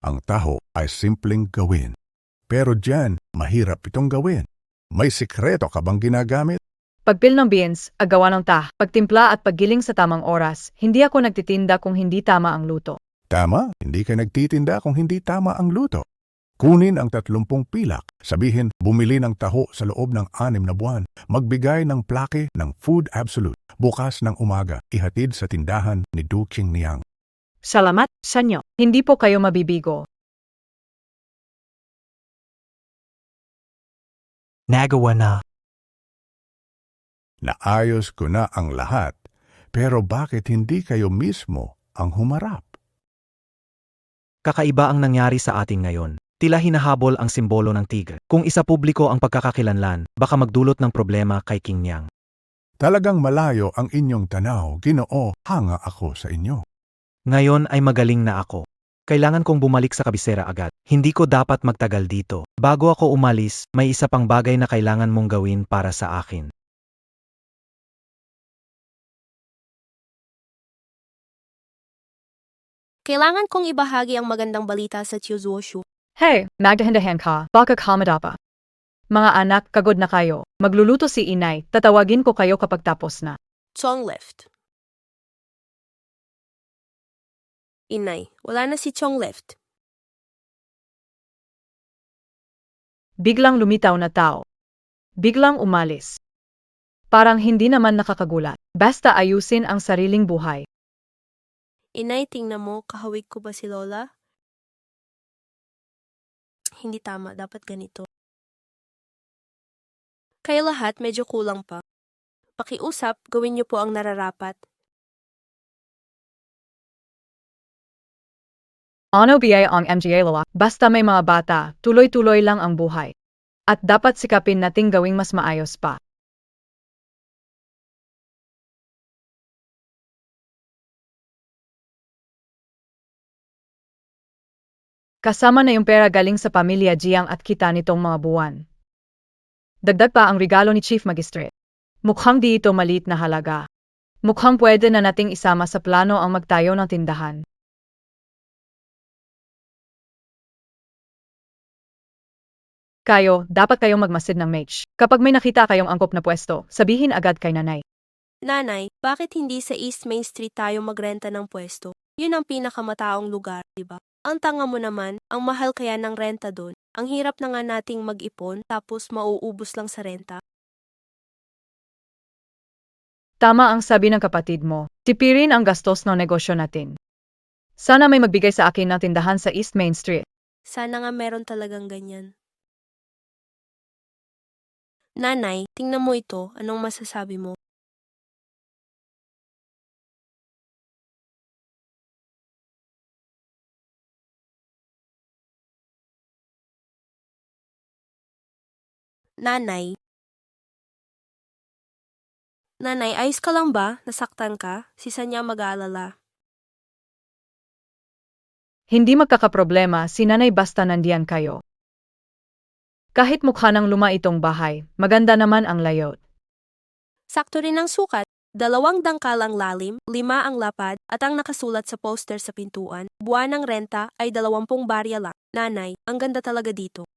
Ang taho ay simpleng gawin. Pero diyan, mahirap itong gawin. May sikreto ka bang ginagamit? Pagpil ng beans, agawa ng pagtimpla at paggiling sa tamang oras. Hindi ako nagtitinda kung hindi tama ang luto. Tama, hindi ka nagtitinda kung hindi tama ang luto. Kunin ang 30 pilak, sabihin bumili ng taho sa loob ng 6 na buwan, magbigay ng plake ng Food Absolute, bukas ng umaga, ihatid sa tindahan ni Du Qingniang. Salamat sa inyo. Hindi po kayo mabibigo. Nagawa na. Naayos ko na ang lahat, pero bakit hindi kayo mismo ang humarap? Kakaiba ang nangyari sa atin ngayon. Tila hinahabol ang simbolo ng tigre. Kung isa publiko ang pagkakakilanlan, baka magdulot ng problema kay Qingniang. Talagang malayo ang inyong tanaw, Ginoo, hanga ako sa inyo. Ngayon ay magaling na ako. Kailangan kong bumalik sa kabisera agad. Hindi ko dapat magtagal dito. Bago ako umalis, may isa pang bagay na kailangan mong gawin para sa akin. Kailangan kong ibahagi ang magandang balita sa Chiuzuoshu. Hey, magdahandahan ka, baka kamada pa. Mga anak, kagod na kayo. Magluluto si inay, tatawagin ko kayo kapag tapos na. Chong left. Inay, wala na si Chong left. Biglang lumitaw na tao. Biglang umalis. Parang hindi naman nakakagulat. Basta ayusin ang sariling buhay. Inay, tingnan mo, kahawig ko ba si Lola? Hindi tama, dapat ganito. Kaya lahat, medyo kulang pa. Pakiusap, gawin niyo po ang nararapat. Ano ba ang MGA lawa? Basta may mga bata, tuloy-tuloy lang ang buhay. At dapat sikapin nating gawing mas maayos pa. Kasama na yung pera galing sa pamilya Jiang at kita nitong mga buwan. Dagdag pa ang regalo ni Chief Magistrate. Mukhang di ito maliit na halaga. Mukhang pwede na nating isama sa plano ang magtayo ng tindahan. Kayo, dapat kayong magmasid ng mage. Kapag may nakita kayong angkop na pwesto, sabihin agad kay nanay. Nanay, bakit hindi sa East Main Street tayo magrenta ng pwesto? Yun ang pinakamataong lugar, di ba? Ang tanga mo naman, ang mahal kaya ng renta doon. Ang hirap na nga nating mag-ipon tapos mauubos lang sa renta. Tama ang sabi ng kapatid mo. Tipirin ang gastos ng negosyo natin. Sana may magbigay sa akin ng tindahan sa East Main Street. Sana nga meron talagang ganyan. Nanay, tingnan mo ito. Anong masasabi mo? Nanay? Nanay, ayos ka lang ba? Nasaktan ka? Si Sanya mag-aalala. Hindi magkakaproblema si nanay basta nandiyan kayo. Kahit mukha ng luma itong bahay, maganda naman ang layout. Sakto rin ang sukat. 2 dangkal ang lalim, 5 ang lapad, at ang nakasulat sa poster sa pintuan, buwan ng renta ay 20 barya lang. Nanay, ang ganda talaga dito.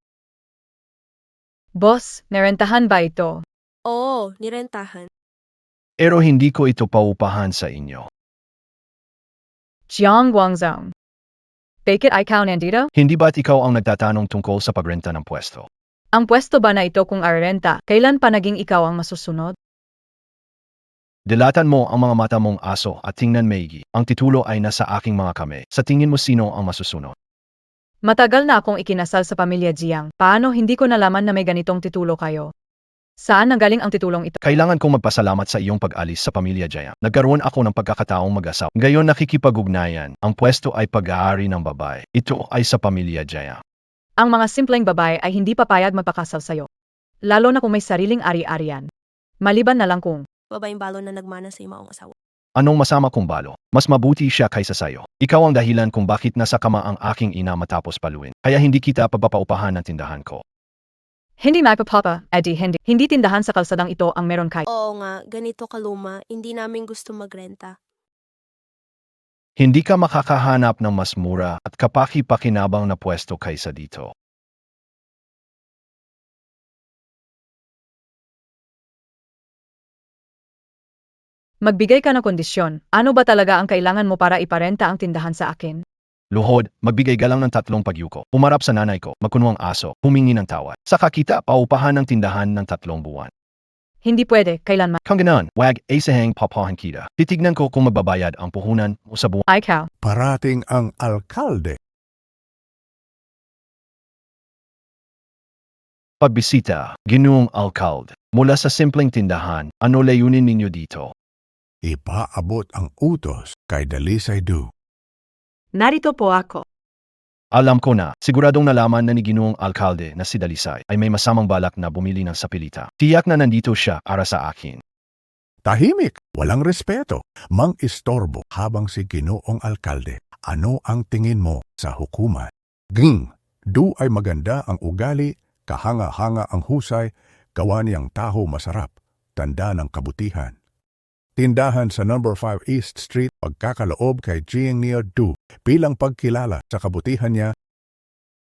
Boss, nerentahan ba ito? Oo, nirentahan. Pero hindi ko ito paupahan sa inyo. Jiang Guangzhong. Bakit ikaw nandito? Hindi ba't ikaw ang nagtatanong tungkol sa pagrenta ng pwesto? Ang pwesto ba na ito kung arrenta, kailan pa naging ikaw ang masusunod? Dilatan mo ang mga mata mong aso at tingnan maigi. Ang titulo ay nasa aking mga kamay. Sa tingin mo sino ang masusunod? Matagal na akong ikinasal sa pamilya Jiang. Paano hindi ko nalaman na may ganitong titulo kayo? Saan nanggaling ang titulong ito? Kailangan kong magpasalamat sa iyong pag-alis sa pamilya Jiang. Nagkaroon ako ng pagkakataong mag-asawa. Ngayon nakikipag-ugnayan. Ang pwesto ay pag-aari ng babae. Ito ay sa pamilya Jiang. Ang mga simpleng babae ay hindi papayag magpakasal sa'yo. lalo na kung may sariling ari-arian. Maliban na lang kung Babaeng balo na nagmana sa imaong asawa. Anong masama kung balo? Mas mabuti siya kaysa sayo. Ikaw ang dahilan kung bakit nasa kama ang aking ina matapos paluin. Kaya hindi kita papapaupahan ng tindahan ko. hindi magpapapa, hindi. Hindi tindahan sa kalsadang ito ang meron kay. Oo nga, ganito kaluma, hindi namin gusto magrenta. Hindi ka makakahanap ng mas mura at kapaki-pakinabang na pwesto kaysa dito. Magbigay ka ng kondisyon. Ano ba talaga ang kailangan mo para iparenta ang tindahan sa akin? Luhod, magbigay ka lang ng 3 pagyuko. Umarap sa nanay ko, magkunwang aso, humingi ng tawad. Saka kita paupahan ng tindahan ng 3 buwan. Hindi pwede, kailanman. Kung ganoon, wag isahang papahan kita. Titignan ko kung magbabayad ang puhunan mo sa buwan. Ikaw. Parating ang alkalde. Pagbisita, Ginoong Alcalde. Mula sa simpleng tindahan, ano layunin ninyo dito? Ipaabot ang utos kay Dalisay Du. Narito po ako. Alam ko na, siguradong nalaman na ni Ginoong Alcalde na si Dalisay ay may masamang balak na bumili ng sapilita. Tiyak na nandito siya para sa akin. Tahimik, walang respeto, mang-istorbo habang si Ginoong Alkalde. Ano ang tingin mo sa hukuman? Du ay maganda ang ugali, kahanga-hanga ang husay, gawa niyang taho masarap, tanda ng kabutihan. Tindahan sa number 5 East Street, pagkakaloob kay Jiang Neo Du, bilang pagkilala sa kabutihan niya.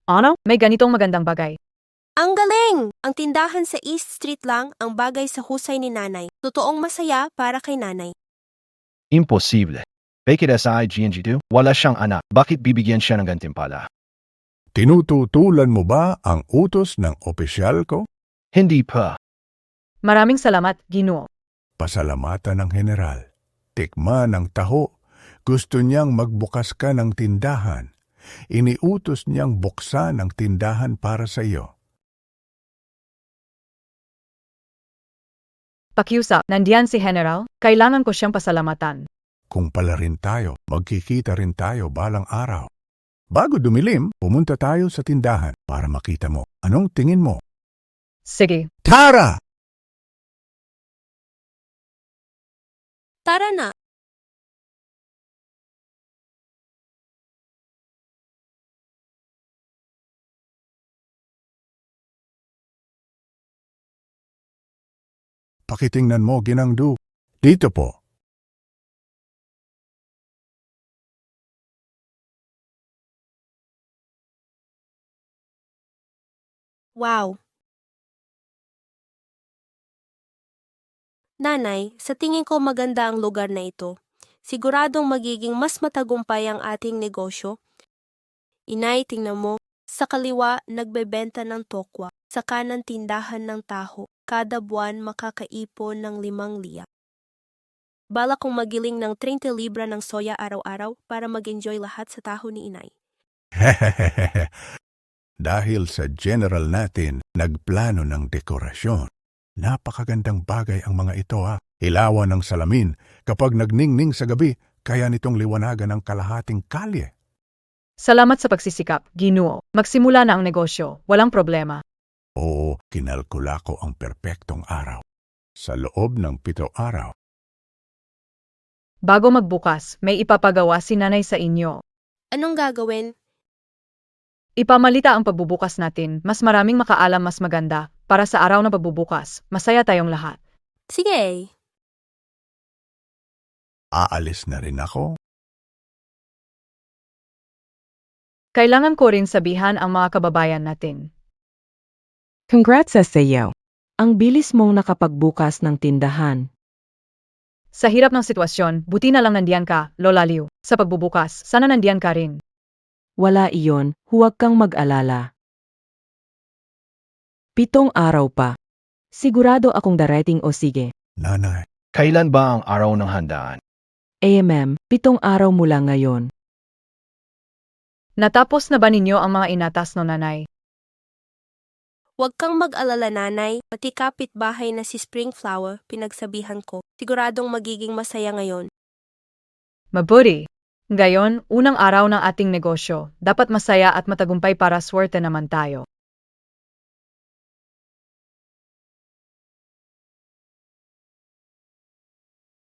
Ano? May ganitong magandang bagay. Ang galing! Ang tindahan sa East Street lang ang bagay sa husay ni nanay. Totoong masaya para kay nanay. Imposible. Bakit sa GNG2? Wala siyang anak. Bakit bibigyan siya ng gantimpala? Tinututulan mo ba ang utos ng opisyal ko? Hindi pa. Maraming salamat, Ginoo. Pasalamatan ng general. Tikman ng taho. Gusto niyang magbukas ka ng tindahan. Iniutos niyang buksan ang tindahan para sa iyo. Pakiusap, nandiyan si General, kailangan ko siyang pasalamatan. Kung pala rin tayo, magkikita rin tayo balang araw. Bago dumilim, pumunta tayo sa tindahan para makita mo. Anong tingin mo? Sige. Tara! Tara na! Pakitingnan mo, Ginang Du. Dito po. Wow! Nanay, sa tingin ko maganda ang lugar na ito. Siguradong magiging mas matagumpay ang ating negosyo. Inay, tingnan mo. Sa kaliwa, nagbebenta ng tokwa. Sa kanan, tindahan ng taho. Kada buwan, makakaipon ng 5 liyak. Bala kong magiling ng 30 libra ng soya araw-araw para mag-enjoy lahat sa taho ni inay. Hehehehe. Dahil sa general natin, nagplano ng dekorasyon. Napakagandang bagay ang mga ito ha. Ilawan ng salamin kapag nagningning sa gabi, kaya nitong liwanagan ang kalahating kalye. Salamat sa pagsisikap, Ginoo. Magsimula na ang negosyo, walang problema. Oo, kinalkula ko ang perpektong araw. Sa loob ng 7 araw. Bago magbukas, may ipapagawa si nanay sa inyo. Anong gagawin? Ipamalita ang pagbubukas natin, mas maraming makaalam mas maganda, para sa araw na pagbubukas, masaya tayong lahat. Sige! Aalis na rin ako. Kailangan ko rin sabihan ang mga kababayan natin. Congrats sa iyo. Ang bilis mong nakapagbukas ng tindahan. Sa hirap ng sitwasyon, buti na lang nandiyan ka, Lola Liu. Sa pagbubukas, sana nandiyan ka rin. Wala iyon, huwag kang mag-alala. 7 araw pa. Sigurado akong darating o sige. Nanay, Kailan ba ang araw ng handaan? 7 araw mula ngayon. Natapos na ba ninyo ang mga inatas no nanay? Huwag kang mag-alala nanay, pati kapitbahay na si Springflower, pinagsabihan ko. Siguradong magiging masaya ngayon. Mabuti. Ngayon, unang araw ng ating negosyo, dapat masaya at matagumpay para swerte naman tayo.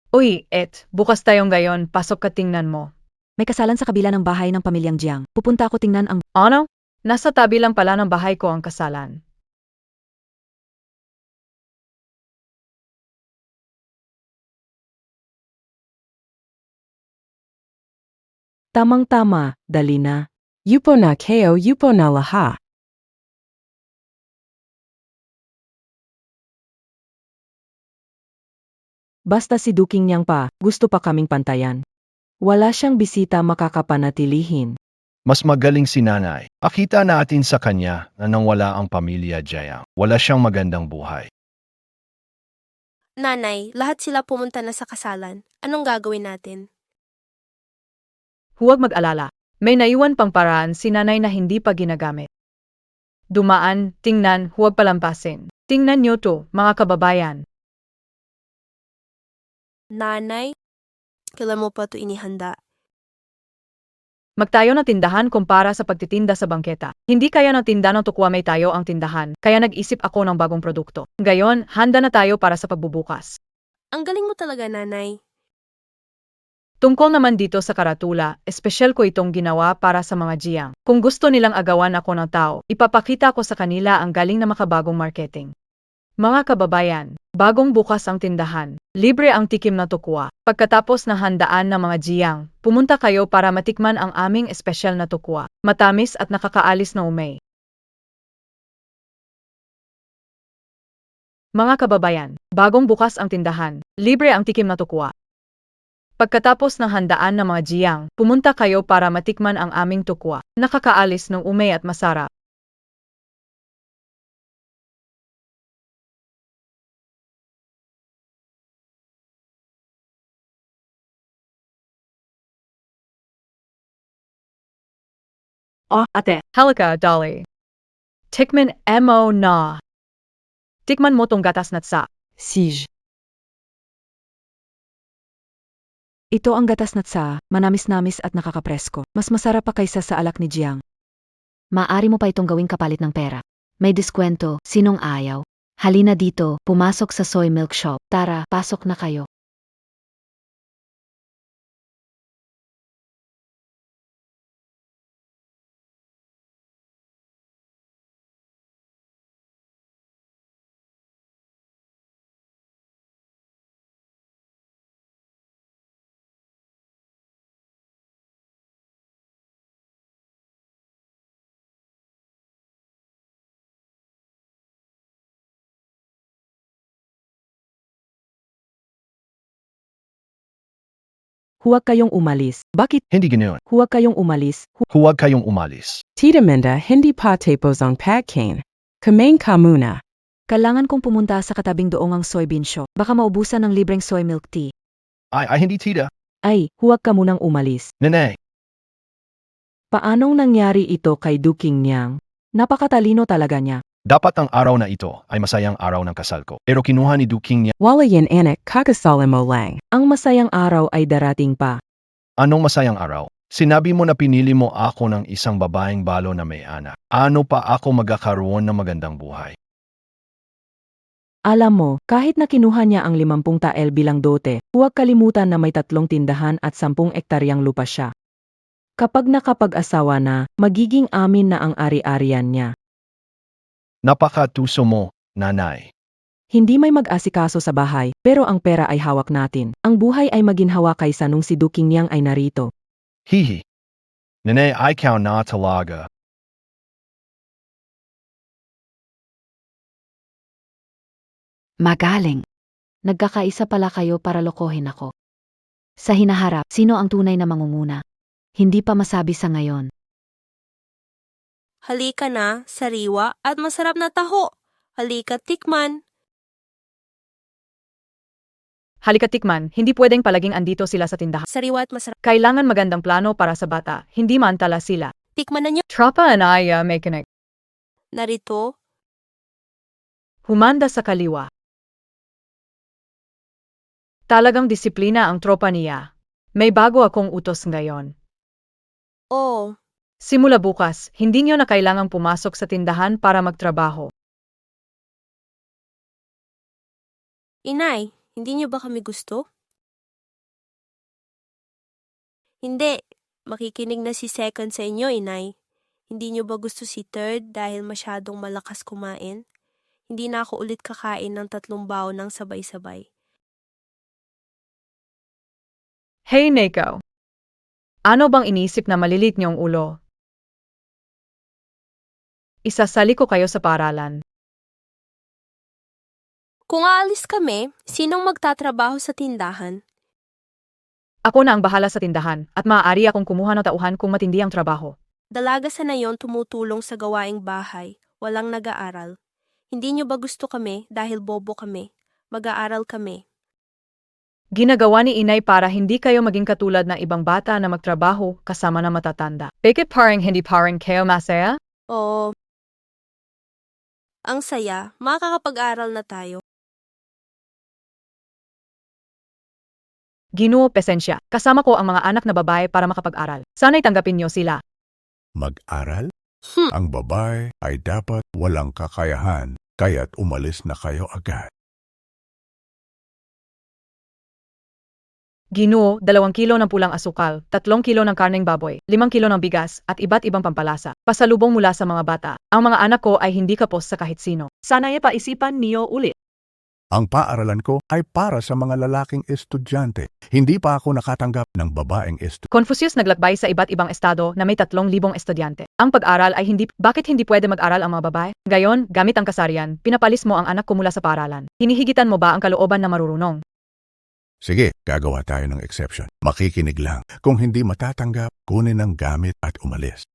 Uy, bukas tayong gayon, pasok ka tingnan mo. May kasalan sa kabila ng bahay ng pamilyang Jiang. Pupunta ako tingnan ang... Ano? Nasa tabi lang pala ng bahay ko ang kasalan. Tamang-tama, dali na. Yupo na keo yupo na laha. Basta si Duking niyang pa, gusto pa kaming pantayan. Wala siyang bisita makakapanatilihin. Mas magaling si nanay. Akita natin sa kanya na nang wala ang pamilya Jiang, wala siyang magandang buhay. Nanay, lahat sila pumunta na sa kasalan. Anong gagawin natin? Huwag mag-alala. May naiwan pang paraan si nanay na hindi pa ginagamit. Dumaan, tingnan, huwag palampasin. Tingnan niyo to, mga kababayan. Nanay, kailan mo pa ito inihanda? Magtayo na tindahan kumpara sa pagtitinda sa bangketa. Hindi kaya ng tinda ng tukwa may tayo ang tindahan, kaya nag-isip ako ng bagong produkto. Gayon, handa na tayo para sa pagbubukas. Ang galing mo talaga, nanay. Tungkol naman dito sa karatula, espesyal ko itong ginawa para sa mga Jiang. Kung gusto nilang agawan ako ng tao, ipapakita ko sa kanila ang galing na makabagong marketing. Mga kababayan, bagong bukas ang tindahan, libre ang tikim na tukwa. Pagkatapos na handaan ng mga Jiang, pumunta kayo para matikman ang aming espesyal na tukwa, matamis at nakakaalis na umay. Mga kababayan, bagong bukas ang tindahan, libre ang tikim na tukwa. Pagkatapos ng handaan ng mga Jiang, pumunta kayo para matikman ang aming tukwa, nakakaalis ng umay at masarap. Oh, ate. Halika, Dolly. Tikman mo na. Tikman mo tong gatas na tsa. Sige. Ito ang gatas na tsa, manamis-namis at nakakapresko. Mas masarap pa kaysa sa alak ni Jiang. Maaari mo pa itong gawing kapalit ng pera. May diskwento, sinong ayaw? Halina dito, pumasok sa soy milk shop. Tara, pasok na kayo. Huwag kayong umalis. Bakit? Hindi ganoon. Huwag kayong umalis. Huwag kayong umalis. Tita Minda hindi pa tapos ang pagkain. Kumain ka muna. Kailangan kong pumunta sa katabing doong ang soybean shop. Baka maubusan ng libreng soy milk tea. Ay, hindi tita. Ay, huwag ka munang umalis. Nanay, Paanong nangyari ito kay Duking niyang? Napakatalino talaga niya. dapat ang araw na ito ay masayang araw ng kasal ko. Pero kinuha ni Duking niya. Wala yan anak kakasala mo lang. Ang masayang araw ay darating pa. Anong masayang araw? Sinabi mo na pinili mo ako ng isang babaeng balo na may anak. Ano pa ako magkakaroon ng magandang buhay? Alam mo, kahit na kinuha niya ang 50 tael bilang dote, huwag kalimutan na may 3 tindahan at 10 ektaryang lupa siya. Kapag nakapag-asawa na, magiging amin na ang ari-arian niya. Napakatuso mo, nanay. Hindi may mag-asikaso sa bahay, pero ang pera ay hawak natin. Ang buhay ay maginhawa kaysa nung si Duking niyang ay narito. Hihi. Nanay, ikaw na talaga. Magaling. Nagkakaisa pala kayo para lokohin ako. Sa hinaharap, sino ang tunay na mangunguna? Hindi pa masabi sa ngayon. Halika na, sariwa at masarap na taho. Halika, tikman. Halika tikman, hindi pwedeng palaging andito sila sa tindahan. Sariwa at masarap. Kailangan magandang plano para sa bata, hindi mantala sila. Tikman na niyo. Tropa and I may connect. Narito, Humanda sa kaliwa. Talagang disiplina ang tropa niya. May bago akong utos ngayon. oh, Simula bukas, hindi niyo na kailangang pumasok sa tindahan para magtrabaho. inay, hindi niyo ba kami gusto? Hindi, makikinig na si second sa inyo, inay. Hindi niyo ba gusto si third dahil masyadong malakas kumain? Hindi na ako ulit kakain ng 3 baon ng sabay-sabay. Hey Nico. Ano bang inisip na malilit niyong ulo? Isasali ko kayo sa paaralan. Kung aalis kami, sinong magtatrabaho sa tindahan? Ako na ang bahala sa tindahan at maaari akong kumuha ng tauhan kung matindi ang trabaho. Dalaga sa nayon tumutulong sa gawaing bahay, walang nag-aaral. Hindi niyo ba gusto kami dahil bobo kami? Mag-aaral kami. Ginagawa ni inay para hindi kayo maging katulad ng ibang bata na magtrabaho kasama na matatanda. Bakit parang hindi parang kayo masaya? Oo. Ang saya, makakapag-aral na tayo. Ginoo pesensya, kasama ko ang mga anak na babae para makapag-aral. Sana'y tanggapin niyo sila. Mag-aral? Ang babae ay dapat walang kakayahan, kaya't umalis na kayo agad. Ginoo, 2 kilo ng pulang asukal, 3 kilo ng karneng baboy, 5 kilo ng bigas, at iba't ibang pampalasa. Pasalubong mula sa mga bata. Ang mga anak ko ay hindi kapos sa kahit sino. Sana'y paisipan niyo ulit. Ang paaralan ko ay para sa mga lalaking estudyante. Hindi pa ako nakatanggap ng babaeng estudyante. Confucius naglakbay sa iba't ibang estado na may 3,000 estudyante. Ang pag-aral ay bakit hindi pwede mag-aral ang mga babae? Gayon, gamit ang kasarian, pinapalis mo ang anak ko mula sa paaralan. Hinihigitan mo ba ang kalooban na marurunong? Sige, gagawa tayo ng exception. Makikinig lang. Kung hindi matatanggap, kunin ang gamit at umalis.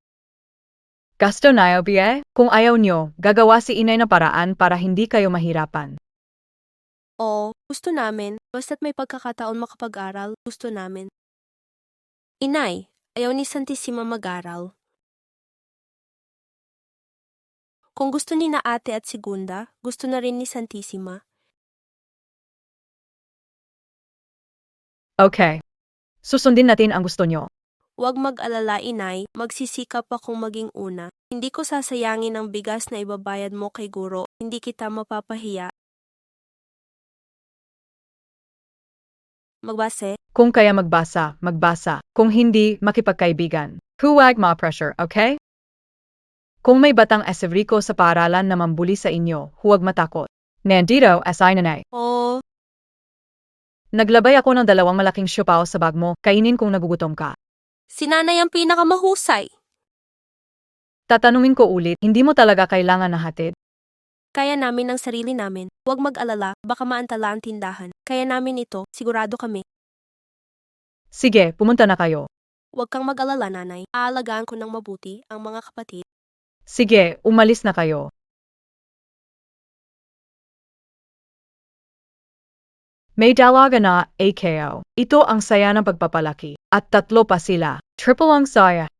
Gasto na biye? Kung ayaw nyo, gagawa si inay na paraan para hindi kayo mahirapan. Oo, gusto namin. Basta't may pagkakataon makapag-aral, gusto namin. Inay, ayaw ni Santissima mag-aral. Kung gusto ni na ate at segunda, gusto na rin ni Santissima. Okay. Susundin natin ang gusto nyo. Huwag mag-alala, inay. Magsisikap akong maging una. Hindi ko sasayangin ang bigas na ibabayad mo kay guro. Hindi kita mapapahiya. Magbase? Kung kaya magbasa, magbasa. Kung hindi, makipagkaibigan. Huwag ma-pressure, okay? Kung may batang esebriko sa paaralan na mambuli sa inyo, huwag matakot. Nandito, asay nanay. Oo. Naglabay ako ng 2 malaking siopaw sa bag mo, kainin kung nagugutom ka. Si nanay ang pinakamahusay. Tatanungin ko ulit, hindi mo talaga kailangan na hatid? Kaya namin ang sarili namin. Huwag mag-alala, baka maantala ang tindahan. Kaya namin ito, sigurado kami. Sige, pumunta na kayo. Huwag kang mag-alala, nanay. Aalagaan ko ng mabuti ang mga kapatid. Sige, umalis na kayo. May dalaga na, AKO. Ito ang saya ng pagpapalaki. At 3 pa sila. Triple ang saya.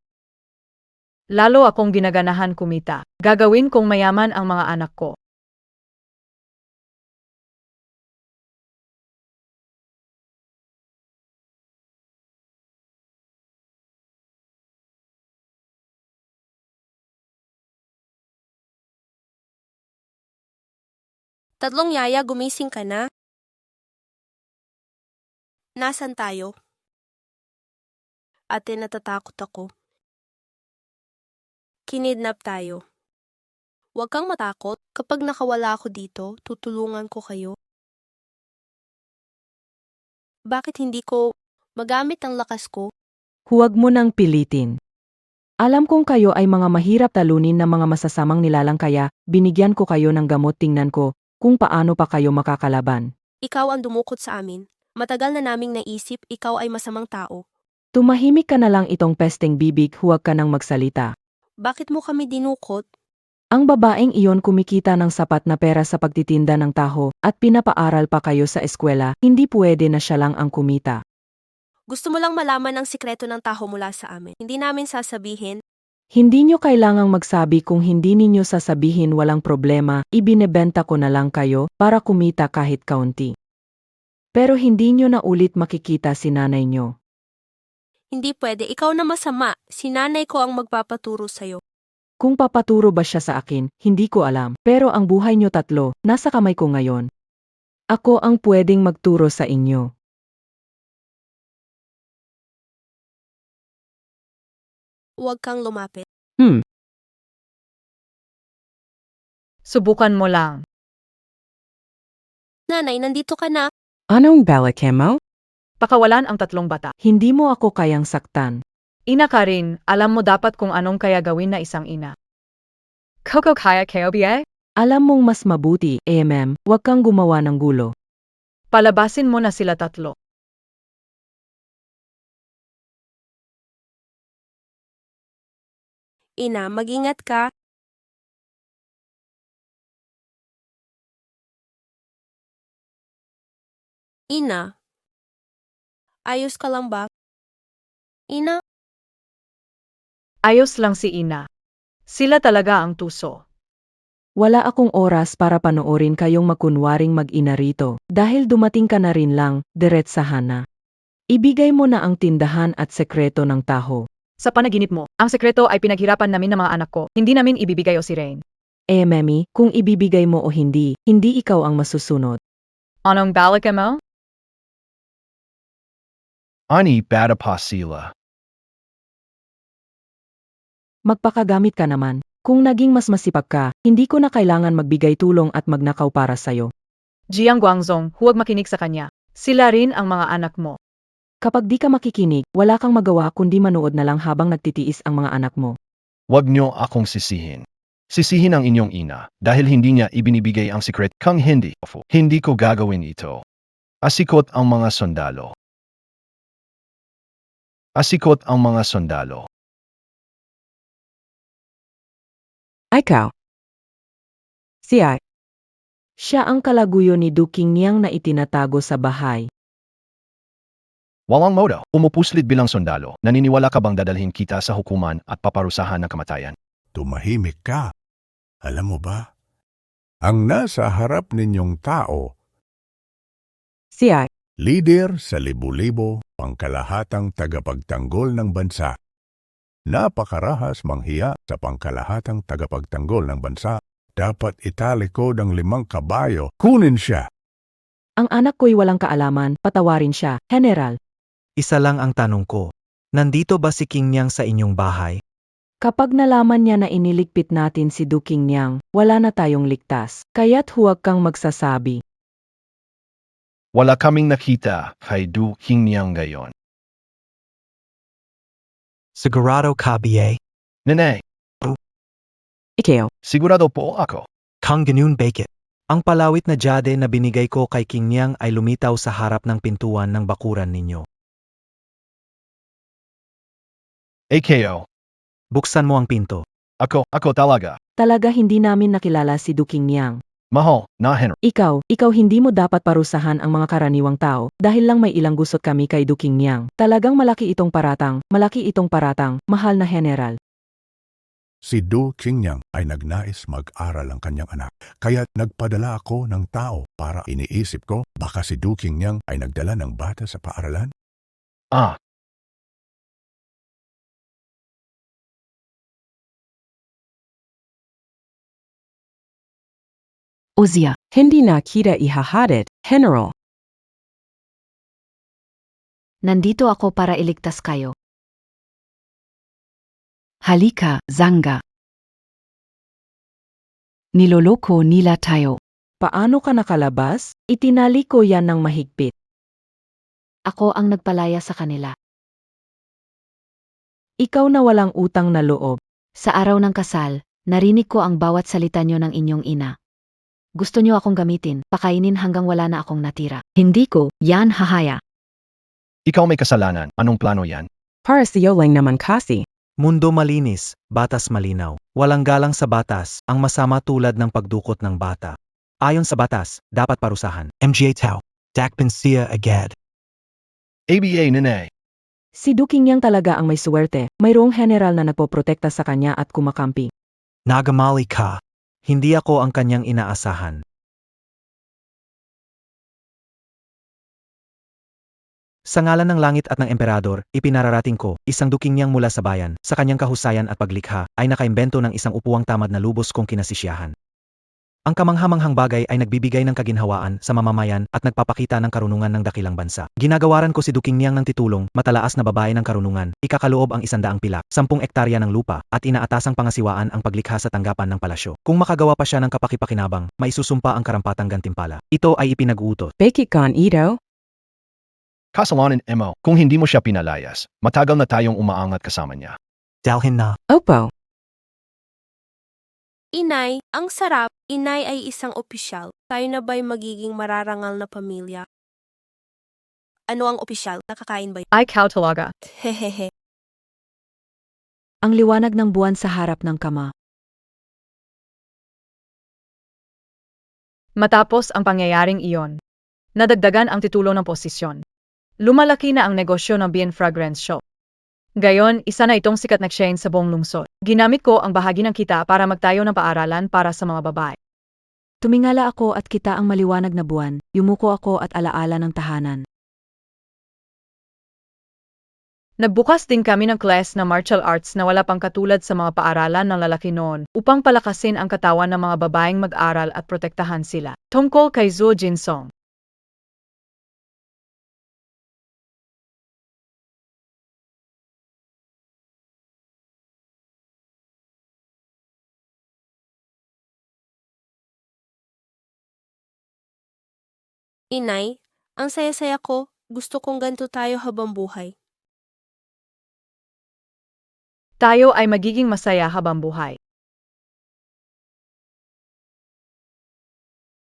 Lalo akong ginaganahan kumita. Gagawin kong mayaman ang mga anak ko. Tatlong yaya, gumising ka na. Nasaan tayo? Ate, natatakot ako. Kinidnap tayo. Huwag kang matakot. Kapag nakawala ako dito, tutulungan ko kayo. Bakit hindi ko magamit ang lakas ko? Huwag mo nang pilitin. Alam kong kayo ay mga mahirap talunin na mga masasamang nilalang kaya binigyan ko kayo ng gamot, tingnan ko kung paano pa kayo makakalaban. Ikaw ang dumukot sa amin. Matagal na naming naisip ikaw ay masamang tao. Tumahimik ka na lang, itong pesteng bibig, huwag ka nang magsalita. Bakit mo kami dinukot? Ang babaeng iyon kumikita ng sapat na pera sa pagtitinda ng taho at pinapaaral pa kayo sa eskwela, hindi pwede na siya lang ang kumita. Gusto mo lang malaman ang sikreto ng taho mula sa amin. Hindi namin sasabihin. Hindi nyo kailangang magsabi. Kung hindi ninyo sasabihin, walang problema, ibinebenta ko na lang kayo para kumita kahit kaunti. Pero hindi nyo na ulit makikita si nanay nyo. Hindi pwede, ikaw na masama. Si nanay ko ang magpapaturo sa'yo. Kung papaturo ba siya sa akin, hindi ko alam. Pero ang buhay nyo 3, nasa kamay ko ngayon. Ako ang pwedeng magturo sa inyo. Huwag kang lumapit. Subukan mo lang. Nanay, nandito ka na. Anong balak mo? Pakawalan ang tatlong bata. Hindi mo ako kayang saktan. Ina ka rin, alam mo dapat kung anong kaya gawin na isang ina. Coco kaya kayo biye? Alam mong mas mabuti, wag kang gumawa ng gulo. Palabasin mo na sila tatlo. Ina, mag-ingat ka. Ina, ayos ka lang ba? Ina, Ayos lang si Ina. Sila talaga ang tuso. Wala akong oras para panoorin kayong makunwaring mag-ina rito, dahil dumating ka na rin lang, diretsahan na. Ibigay mo na ang tindahan at sekreto ng taho. Sa panaginip mo, ang sekreto ay pinaghirapan namin ng mga anak ko. Hindi namin ibibigay o si Rain. Memi, kung ibibigay mo o hindi ikaw ang masusunod. Anong balak mo? Ani bata pa sila. Magpakagamit ka naman. Kung naging mas masipag ka, hindi ko na kailangan magbigay tulong at magnakaw para sayo. Jiang Guangzong, huwag makinig sa kanya. Sila rin ang mga anak mo. Kapag di ka makikinig, wala kang magawa kundi manood na lang habang nagtitiis ang mga anak mo. Huwag niyo akong sisihin. Sisihin ang inyong ina dahil hindi niya ibinibigay ang secret kang hindi. Hindi ko gagawin ito. Asikot ang mga sundalo. Asikot ang mga sundalo. Ikaw. Siya. Siya ang kalaguyo ni Duking Niang na itinatago sa bahay. Walang modo, umupuslit bilang sundalo. Naniniwala ka bang dadalhin kita sa hukuman at paparusahan ng kamatayan? Tumahimik ka. Alam mo ba? Ang nasa harap ninyong tao, Siya. lider sa libu-libo, pangkalahatang tagapagtanggol ng bansa. Napakarahas manghiya sa pangkalahatang tagapagtanggol ng bansa. Dapat italikod ang 5 kabayo. Kunin siya. Ang anak ko'y walang kaalaman, patawarin siya, General. Isa lang ang tanong ko. Nandito ba si King Niang sa inyong bahay? Kapag nalaman niya na iniligpit natin si Duking Niang, wala na tayong ligtas. Kaya't huwag kang magsasabi. Wala kaming nakita kay Duking Niang ngayon. Sigurado ka, BA? Nene, Ikaw. sigurado po ako. Kang ganun bakit? Ang palawit na jade na binigay ko kay King Niang ay lumitaw sa harap ng pintuan ng bakuran ninyo. AKO, Buksan mo ang pinto. ako talaga. Talaga hindi namin nakilala si Duking Niang. Mahal na Henry. Ikaw hindi mo dapat parusahan ang mga karaniwang tao dahil lang may ilang gusot kami kay Duking Niang. Talagang malaki itong paratang, mahal na General. Si Du Qingniang ay nagnais mag-aral ang kanyang anak. Kaya't nagpadala ako ng tao para iniisip ko baka si Du Qingniang ay nagdala ng bata sa paaralan. Ah, Ozia. Hindi na kita ihahatid, General. Nandito ako para iligtas kayo. Halika, Zanga. Niloloko nila tayo. Paano ka nakalabas? Itinali ko yan ng mahigpit. Ako ang nagpalaya sa kanila. Ikaw na walang utang na loob. Sa araw ng kasal, narinig ko ang bawat salita nyo ng inyong ina. Gusto nyo akong gamitin, pakainin hanggang wala na akong natira. Hindi ko, yan hahaya. ikaw may kasalanan. Anong plano yan? Para siyo lang naman kasi. Mundo malinis, batas malinaw. Walang galang sa batas, ang masama tulad ng pagdukot ng bata. Ayon sa batas, dapat parusahan. MGA Tao. Dakpin siya agad. ABA nene. Si Duking Niang talaga ang may suwerte. Mayroong general na nagpoprotekta sa kanya at kumakampi. Nagamali ka. Hindi ako ang kanyang inaasahan. Sa ngalan ng langit at ng emperador, ipinararating ko, isang Duking Niang mula sa bayan, sa kanyang kahusayan at paglikha, ay nakaimbento ng isang upuang tamad na lubos kong kinasisyahan. Ang kamanghamanghang bagay ay nagbibigay ng kaginhawaan sa mamamayan at nagpapakita ng karunungan ng dakilang bansa. Ginagawaran ko si Duking Niang ng titulong, matalaas na babae ng karunungan, ikakaloob ang 100 pilak, 10 ektarya ng lupa, at inaatasang pangasiwaan ang paglikha sa tanggapan ng palasyo. Kung makagawa pa siya ng kapakipakinabang, maisusumpa ang karampatang gantimpala. Ito ay ipinag-uutos. Bakit kan ito? Kasalanan mo, kung hindi mo siya pinalayas, matagal na tayong umaangat kasama niya. Dalhin na. Opo. Inay, ang sarap. Inay ay isang opisyal. Tayo na ba'y magiging mararangal na pamilya? Ano ang opisyal? Nakakain ba yun? Ikaw talaga. Hehehe. Ang liwanag ng buwan sa harap ng kama. Matapos ang pangyayaring iyon, nadagdagan ang titulo ng posisyon. Lumalaki na ang negosyo ng Bien Fragrance Shop. Gayon, isa na itong sikat na chain sa buong lungsod. Ginamit ko ang bahagi ng kita para magtayo ng paaralan para sa mga babae. Tumingala ako at kita ang maliwanag na buwan, yumuko ako at alaala ng tahanan. Nagbukas din kami ng class na martial arts na wala pang katulad sa mga paaralan ng lalaki noon upang palakasin ang katawan ng mga babaeng mag-aral at protektahan sila. Tungkol kay Zhou Jinsong. Inay, ang saya-saya ko. Gusto kong ganito tayo habang buhay. Tayo ay magiging masaya habang buhay.